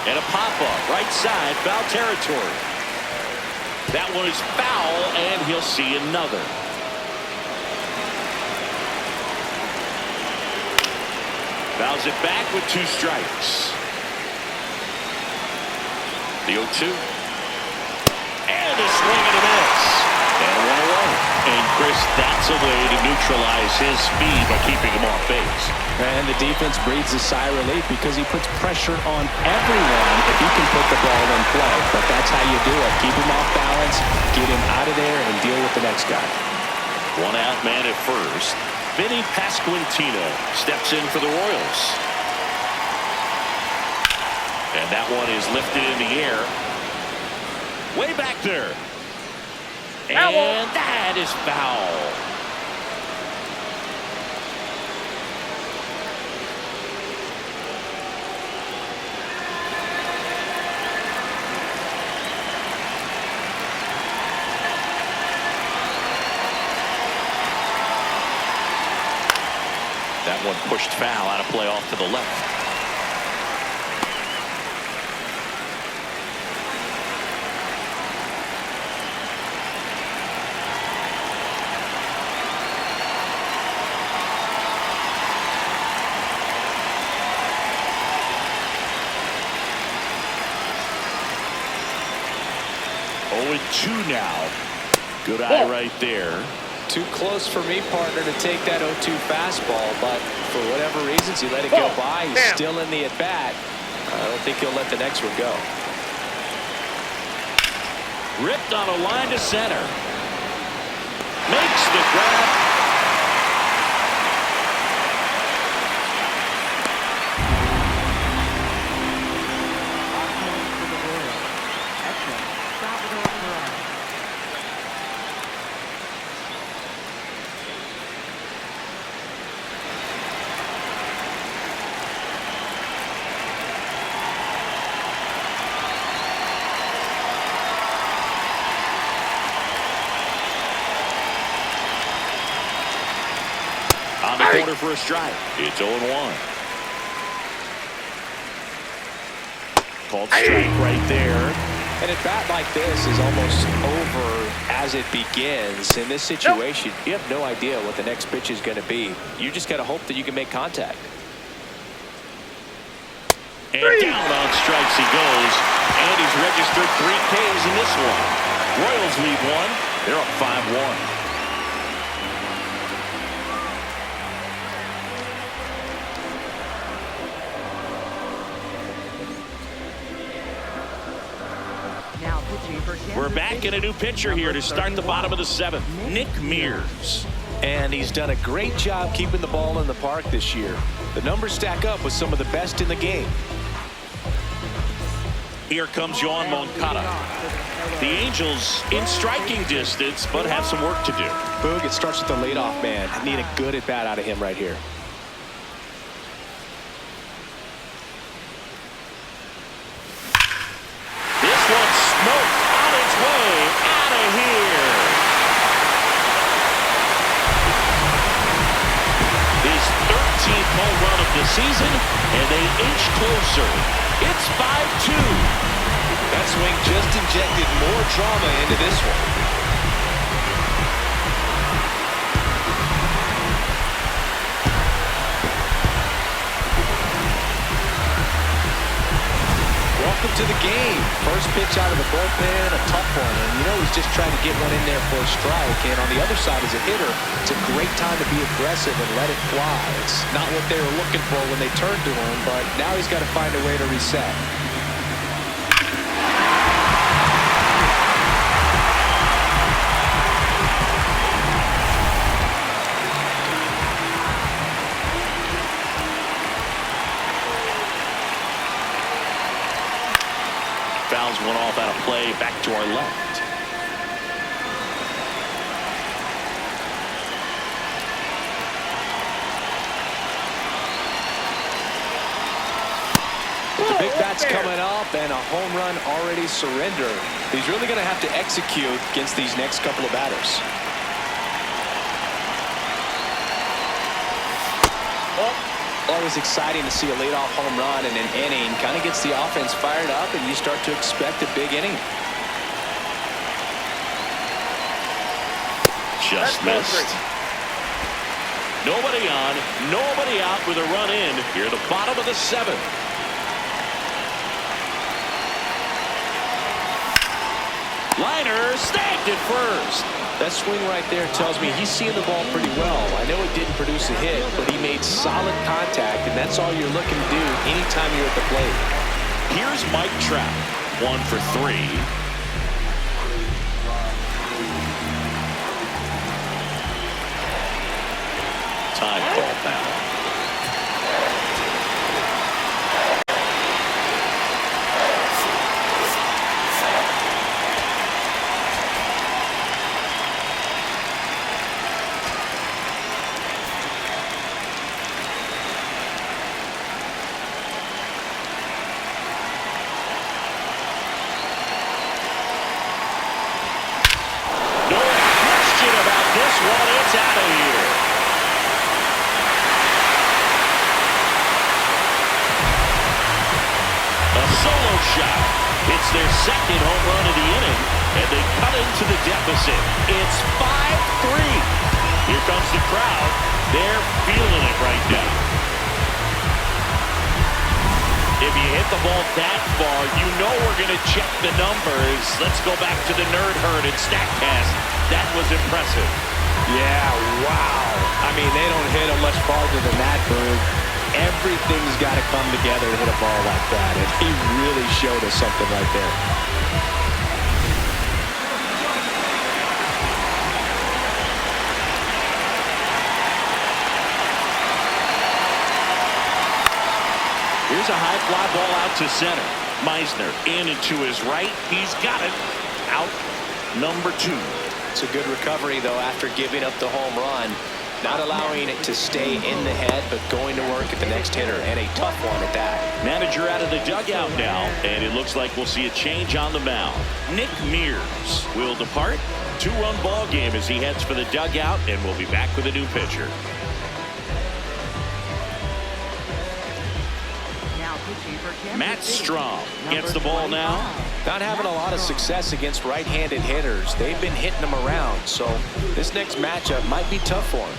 [SPEAKER 1] And a pop-up, right side, foul territory. That one is foul, and he'll see another. Fouls it back with 2 strikes. The 0-2. And a swing and a miss. And 1 away. And Chris, that's a way to neutralize his speed by keeping him off base.
[SPEAKER 2] And the defense breathes a sigh of relief because he puts pressure on everyone if he can put the ball in play. But that's how you do it. Keep him off balance, get him out of there, and deal with the next guy.
[SPEAKER 1] 1 out man at first. Vinny Pasquantino steps in for the Royals. And that one is lifted in the air. Way back there. And that is foul. That one pushed foul out of play off to the left. Oh, 2 now. Good eye right there.
[SPEAKER 2] Too close for me, partner, to take that 0-2 fastball, but for whatever reasons, he let it go by. He's still in the at-bat. I don't think he'll let the next one go.
[SPEAKER 1] Ripped on a line to center. Makes the grab. On the corner for a strike. It's 0-1. Called strike right there.
[SPEAKER 2] And a bat like this is almost over as it begins. In this situation, you have no idea what the next pitch is going to be. You just got to hope that you can make contact.
[SPEAKER 1] And down on strikes he goes. And he's registered 3 Ks in this one. Royals lead 1. They're up 5-1. We're back in a new pitcher here to start the bottom of the 7th. Nick Mears.
[SPEAKER 2] And he's done a great job keeping the ball in the park this year. The numbers stack up with some of the best in the game.
[SPEAKER 1] Here comes Yoán Moncada. The Angels in striking distance, but have some work to do.
[SPEAKER 2] Boog, it starts with the leadoff man. I need a good at-bat out of him right here.
[SPEAKER 1] This one's smoked on its way out of here. His 13th home run of the season, and they inch closer. It's 5-2.
[SPEAKER 8] That swing just injected more drama into this one.
[SPEAKER 2] Welcome to the game. First pitch out of the bullpen, a tough one. And you know he's just trying to get one in there for a strike. And on the other side as a hitter, it's a great time to be aggressive and let it fly. It's not what they were looking for when they turned to him, but now he's got to find a way to reset.
[SPEAKER 1] Fouls one off out of play, back to our left.
[SPEAKER 2] The big bat's coming up and a home run already surrendered. He's really going to have to execute against these next couple of batters. always exciting to see a leadoff home run in an inning. Kind of gets the offense fired up, and you start to expect a big inning.
[SPEAKER 1] Just missed. Nobody on, nobody out with a run in here at the bottom of the 7th. Liner snagged at first.
[SPEAKER 2] That swing right there tells me he's seeing the ball pretty well. I know it didn't produce a hit, but he made solid contact, and that's all you're looking to do anytime you're at the plate.
[SPEAKER 1] Here's Mike Trout, 1 for 3. Time called now. No question about this one. It's out of here. Solo shot. It's their second home run of the inning, and they cut into the deficit. It's 5-3. Here comes the crowd. They're feeling it right now. If you hit the ball that far, you know we're going to check the numbers. Let's go back to the Nerd Herd and StatCast. That was impressive.
[SPEAKER 2] Yeah, wow. I mean, they don't hit him much farther than that, Boog. Everything's got to come together to hit a ball like that, and he really showed us something right there.
[SPEAKER 1] Here's a high fly ball out to center. Meisner in and to his right. He's got it. Out number 2.
[SPEAKER 2] It's a good recovery, though, after giving up the home run. Not allowing it to stay in the head, but going to work at the next hitter, and a tough one at that.
[SPEAKER 1] Manager out of the dugout now, and it looks like we'll see a change on the mound. Nick Mears will depart. 2-run ball game as he heads for the dugout, and we'll be back with a new pitcher. Matt Strom gets the ball now.
[SPEAKER 2] Not having a lot of success against right-handed hitters. They've been hitting them around, so this next matchup might be tough for him.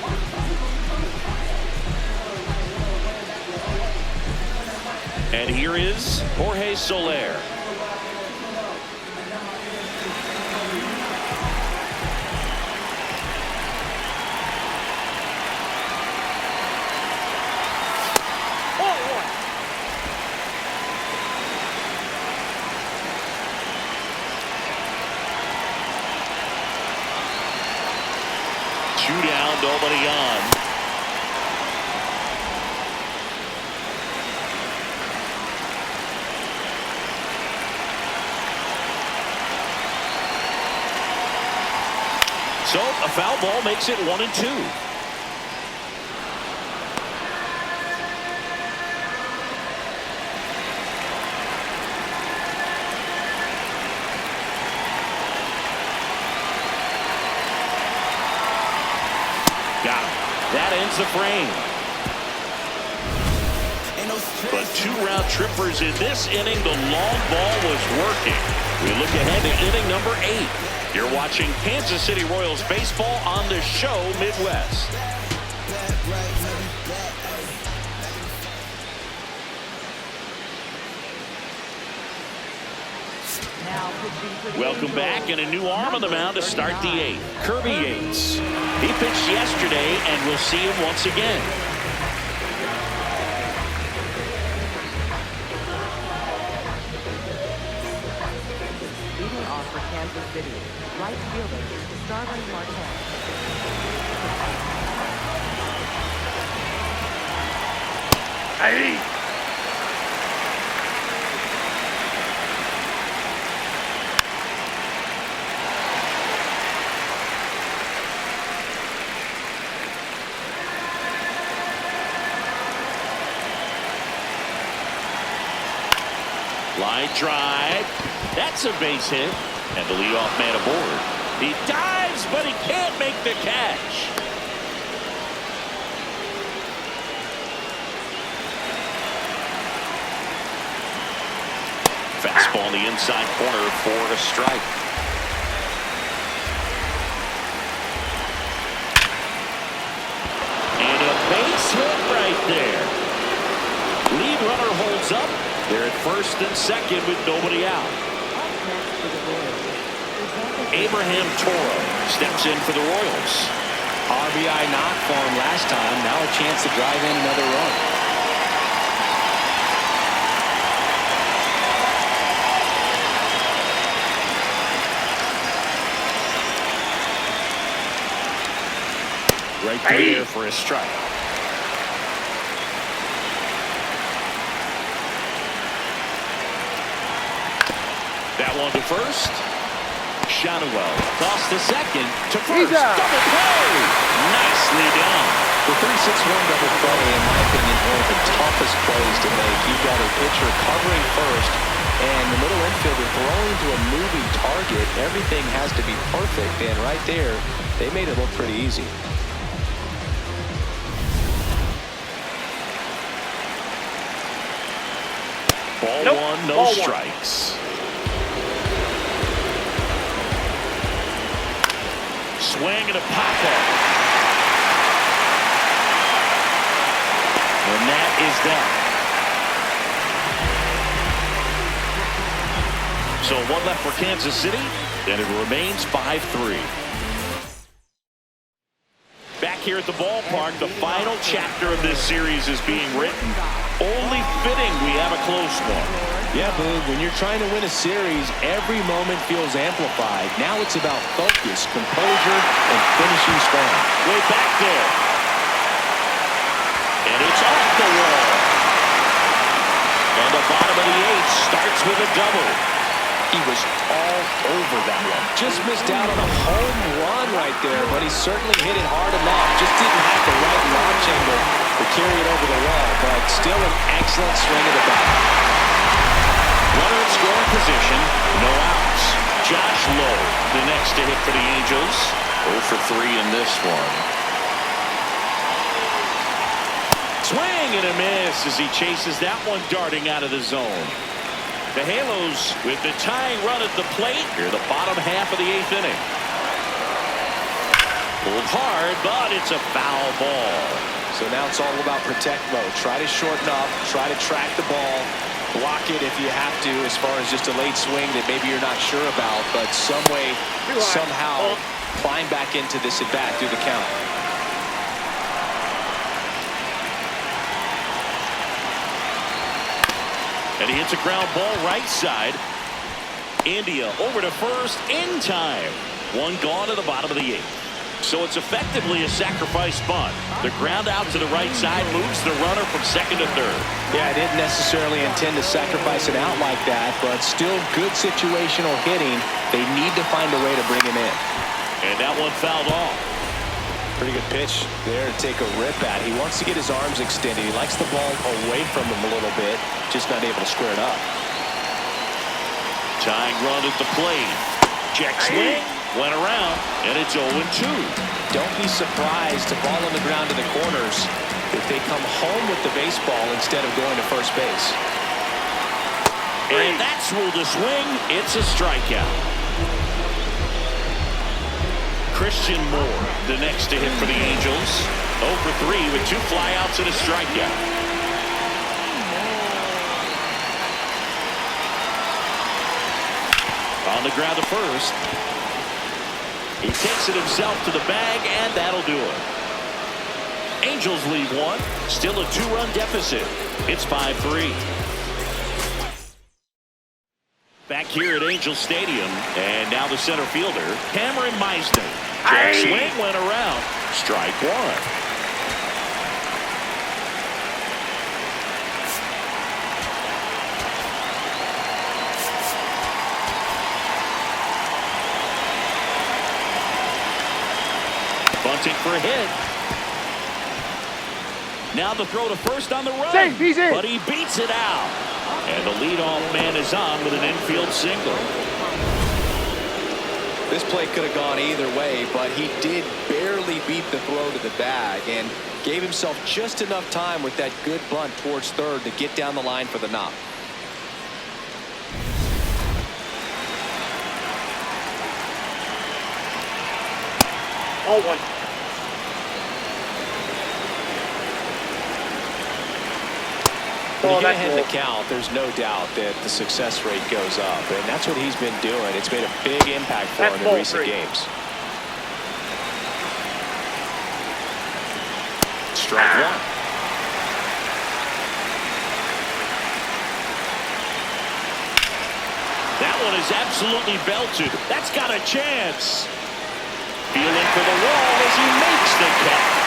[SPEAKER 1] And here is Jorge Soler. Two down, nobody on. So a foul ball makes it 1-2. Got him. That ends the frame. But 2 round trippers in this inning. The long ball was working. We look ahead to inning number 8. You're watching Kansas City Royals baseball on the show Midwest. Welcome back, and a new arm on the mound to start the 8th. Kirby Yates. He pitched yesterday, and we'll see him once again.
[SPEAKER 5] Leading off for Kansas City, right fielder Starling Marte.
[SPEAKER 4] Hey!
[SPEAKER 1] Line drive. That's a base hit. And the leadoff man aboard. He dives, but he can't make the catch. Fastball in the inside corner for a strike. And a base hit right there. Lead runner holds up. They're at first and second with nobody out. Abraham Toro steps in for the Royals.
[SPEAKER 2] RBI knock for him last time. Now a chance to drive in another run.
[SPEAKER 1] Right there for a strike. That one to first. Shadowell toss to second to first. Double play. Nicely done.
[SPEAKER 2] The 3-6-1 double play, in my opinion, one of the toughest plays to make. You've got a pitcher covering first, and the middle infielder throwing to a moving target. Everything has to be perfect, and right there, they made it look pretty easy.
[SPEAKER 1] Ball one, no strikes. Swing and a pop-up. And that is down. So one left for Kansas City, and it remains 5-3. Back here at the ballpark, the final chapter of this series is being written. Only fitting we have a close one.
[SPEAKER 2] Yeah, Boog, when you're trying to win a series, every moment feels amplified. Now it's about focus, composure, and finishing strong.
[SPEAKER 1] Way back there. And it's off the wall. And the bottom of the eighth starts with a double.
[SPEAKER 2] He was all over that one. Just missed out on a home run right there, but he certainly hit it hard enough. Just didn't have the right launch angle to carry it over the wall, but still an excellent swing of the bat.
[SPEAKER 1] Runner in scoring position, no outs. Josh Lowe, the next to hit for the Angels. 0 for 3 in this one. Swing and a miss as he chases that one darting out of the zone. The Halos with the tying run at the plate here, the bottom half of the 8th inning. Pulled hard, but it's a foul ball.
[SPEAKER 2] So now it's all about protect mode. Try to shorten up, try to track the ball, block it if you have to, as far as just a late swing that maybe you're not sure about, but some way, somehow climb back into this at bat through the count.
[SPEAKER 1] And he hits a ground ball right side. India over to first in time. One gone to the bottom of the 8th. So it's effectively a sacrifice bunt. The ground out to the right side moves the runner from second to third.
[SPEAKER 2] Yeah, I didn't necessarily intend to sacrifice an out like that, but still good situational hitting. They need to find a way to bring him in.
[SPEAKER 1] And that one fouled off.
[SPEAKER 2] Pretty good pitch there to take a rip at. He wants to get his arms extended. He likes the ball away from him a little bit, just not able to square it up.
[SPEAKER 1] Tying run at the plate. Check swing, went around, and it's 0-2.
[SPEAKER 2] Don't be surprised to ball on the ground to the corners if they come home with the baseball instead of going to first base.
[SPEAKER 1] And that's ruled a swing. It's a strikeout. Christian Moore, the next to hit for the Angels. 0 for 3 with 2 flyouts and a strikeout. On the ground to first. He takes it himself to the bag, and that'll do it. Angels lead one. Still a 2-run deficit. It's 5-3. Back here at Angel Stadium, and now the center fielder, Cameron Meisner. Check swing, went around. Strike one. Bunting for a hit. Now the throw to first on the run.
[SPEAKER 4] Safe, he's in.
[SPEAKER 1] But he beats it out. And the leadoff man is on with an infield single.
[SPEAKER 2] This play could have gone either way, but he did barely beat the throw to the bag and gave himself just enough time with that good bunt towards third to get down the line for the knock.
[SPEAKER 4] Hold one.
[SPEAKER 2] When you
[SPEAKER 4] Oh,
[SPEAKER 2] get
[SPEAKER 4] that's
[SPEAKER 2] ahead in the
[SPEAKER 4] low.
[SPEAKER 2] count, there's no doubt that the success rate goes up, and that's what he's been doing. It's made a big impact for
[SPEAKER 4] That's
[SPEAKER 2] him in
[SPEAKER 4] ball
[SPEAKER 2] recent
[SPEAKER 4] 3.
[SPEAKER 2] games.
[SPEAKER 1] Strike one. That one is absolutely belted. That's got a chance. Feeling for the wall as he makes the catch.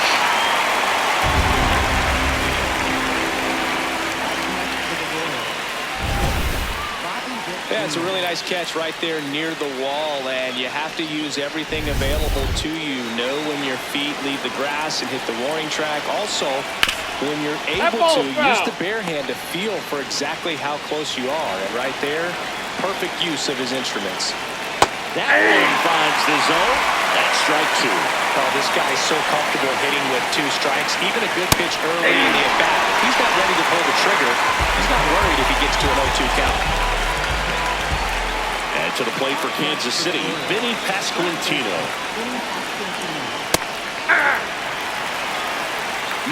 [SPEAKER 2] Yeah, it's a really nice catch right there near the wall, and you have to use everything available to you. Know when your feet leave the grass and hit the warning track. Also, when you're able to, use the bare hand to feel for exactly how close you are. And right there, perfect use of his instruments.
[SPEAKER 1] That one finds the zone. That's strike two.
[SPEAKER 2] Oh, this guy's so comfortable hitting with 2 strikes. Even a good pitch early in the at-bat. If he's not ready to pull the trigger, he's not worried if he gets to an 0-2 count.
[SPEAKER 1] And to the plate for Kansas City, Vinny Pasquantino.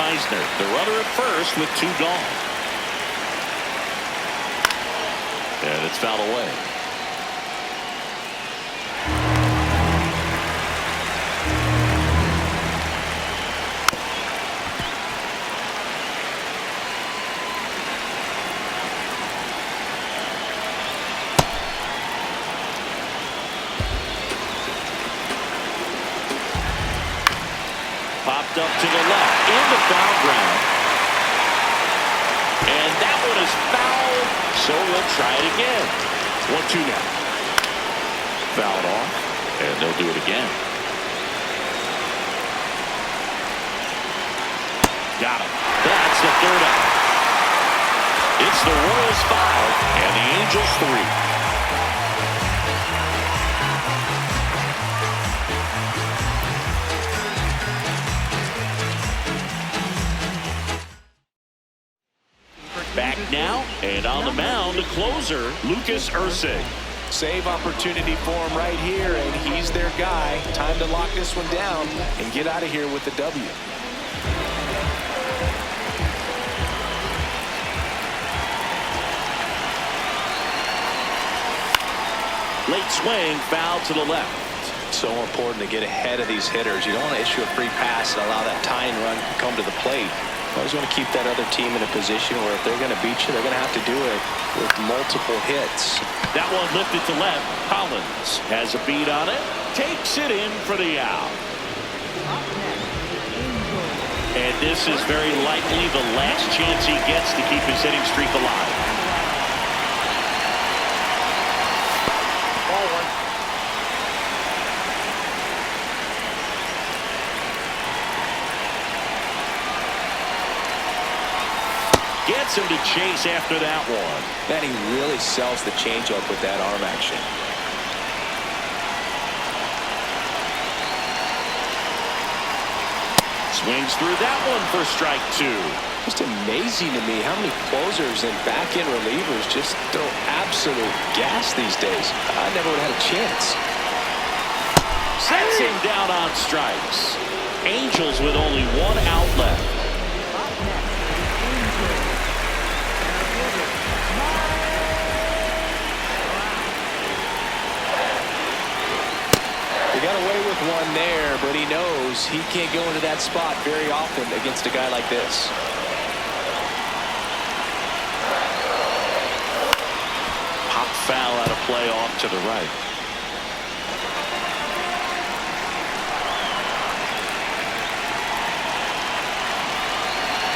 [SPEAKER 1] Meisner, the runner at first with 2 gone. And it's fouled away. Popped up to the left in the foul ground. And that one is foul, so we'll try it again. 1-2 now. Fouled off, and they'll do it again. Got him. That's the 3rd out. It's the Royals 5 and the Angels 3. Back now, and on the mound, the closer, Lucas Erceg.
[SPEAKER 2] Save opportunity for him right here, and he's their guy. Time to lock this one down and get out of here with the W.
[SPEAKER 1] Late swing, foul to the left.
[SPEAKER 2] So important to get ahead of these hitters. You don't want to issue a free pass and allow that tying run to come to the plate. You always want to keep that other team in a position where if they're going to beat you, they're going to have to do it with multiple hits.
[SPEAKER 1] That one lifted to left. Collins has a beat on it. Takes it in for the out. And this is very likely the last chance he gets to keep his hitting streak alive.
[SPEAKER 4] Ball 1.
[SPEAKER 1] Gets him to chase after that one.
[SPEAKER 2] Man, he really sells the changeup with that arm action.
[SPEAKER 1] Swings through that one for strike 2.
[SPEAKER 2] Just amazing to me how many closers and back-end relievers just throw absolute gas these days. I never would have had a chance.
[SPEAKER 1] Sets him down on strikes. Angels with only 1 out left.
[SPEAKER 2] He got away with one there, but he knows he can't go into that spot very often against a guy like this.
[SPEAKER 1] Pop foul out of play off to the right.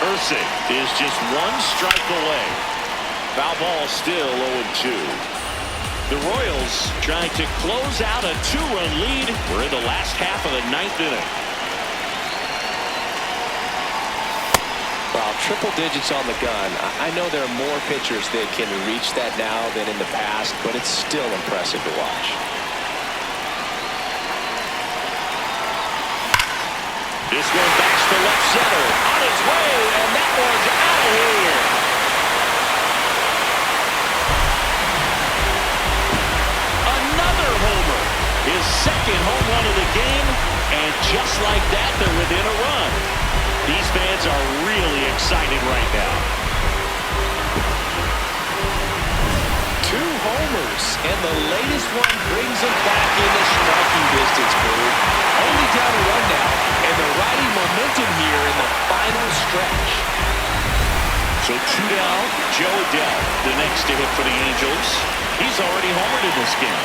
[SPEAKER 1] Erceg is just 1 strike away. Foul ball still 0-2. The Royals trying to close out a 2-run lead. We're in the last half of the 9th inning.
[SPEAKER 2] Well, triple digits on the gun. I know there are more pitchers that can reach that now than in the past, but it's still impressive to watch.
[SPEAKER 1] This one backs to left center. On its way, and that one's out of here. Another homer. His 2nd home run of the game, And just like that, they're within a run. These fans are really excited right now.
[SPEAKER 2] 2 homers, and the latest one brings them back into striking distance, Drew. Only down a run now, and they're riding momentum here in the final stretch.
[SPEAKER 1] So 2 down, Joe Adell, the next to hit for the Angels. He's already homered in this game.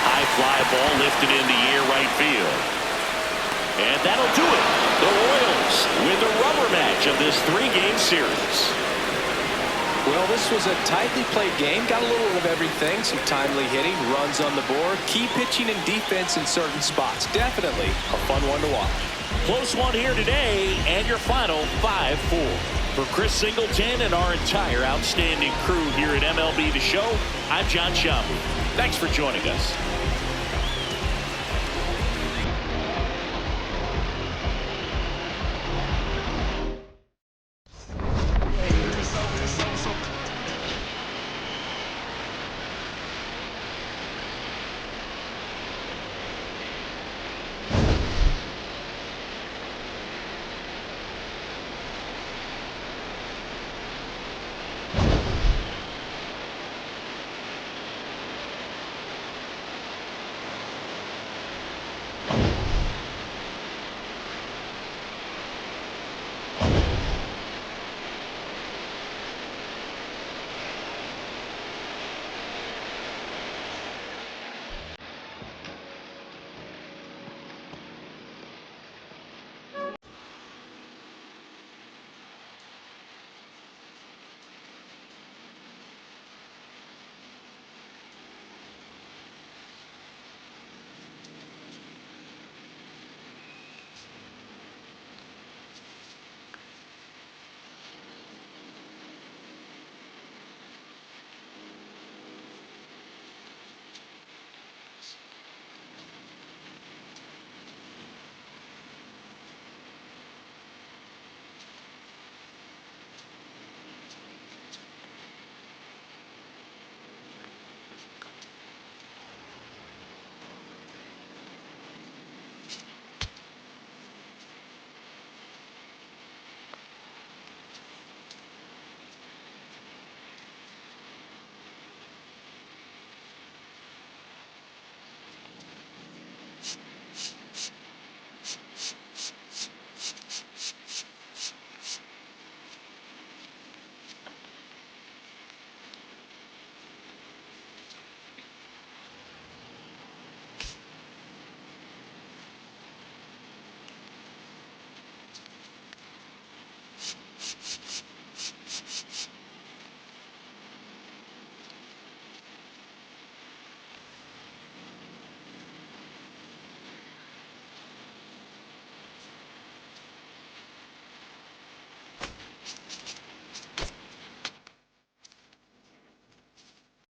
[SPEAKER 1] High fly ball lifted in the air right field. And that'll do it. The Royals win the rubber match of this 3-game series.
[SPEAKER 2] Well, this was a tightly played game. Got a little of everything. Some timely hitting, runs on the board, key pitching and defense in certain spots. Definitely a fun one to watch.
[SPEAKER 1] Close one here today, and your final 5-4. For Chris Singleton and our entire outstanding crew here at MLB The Show, I'm John Schaub. Thanks for joining us.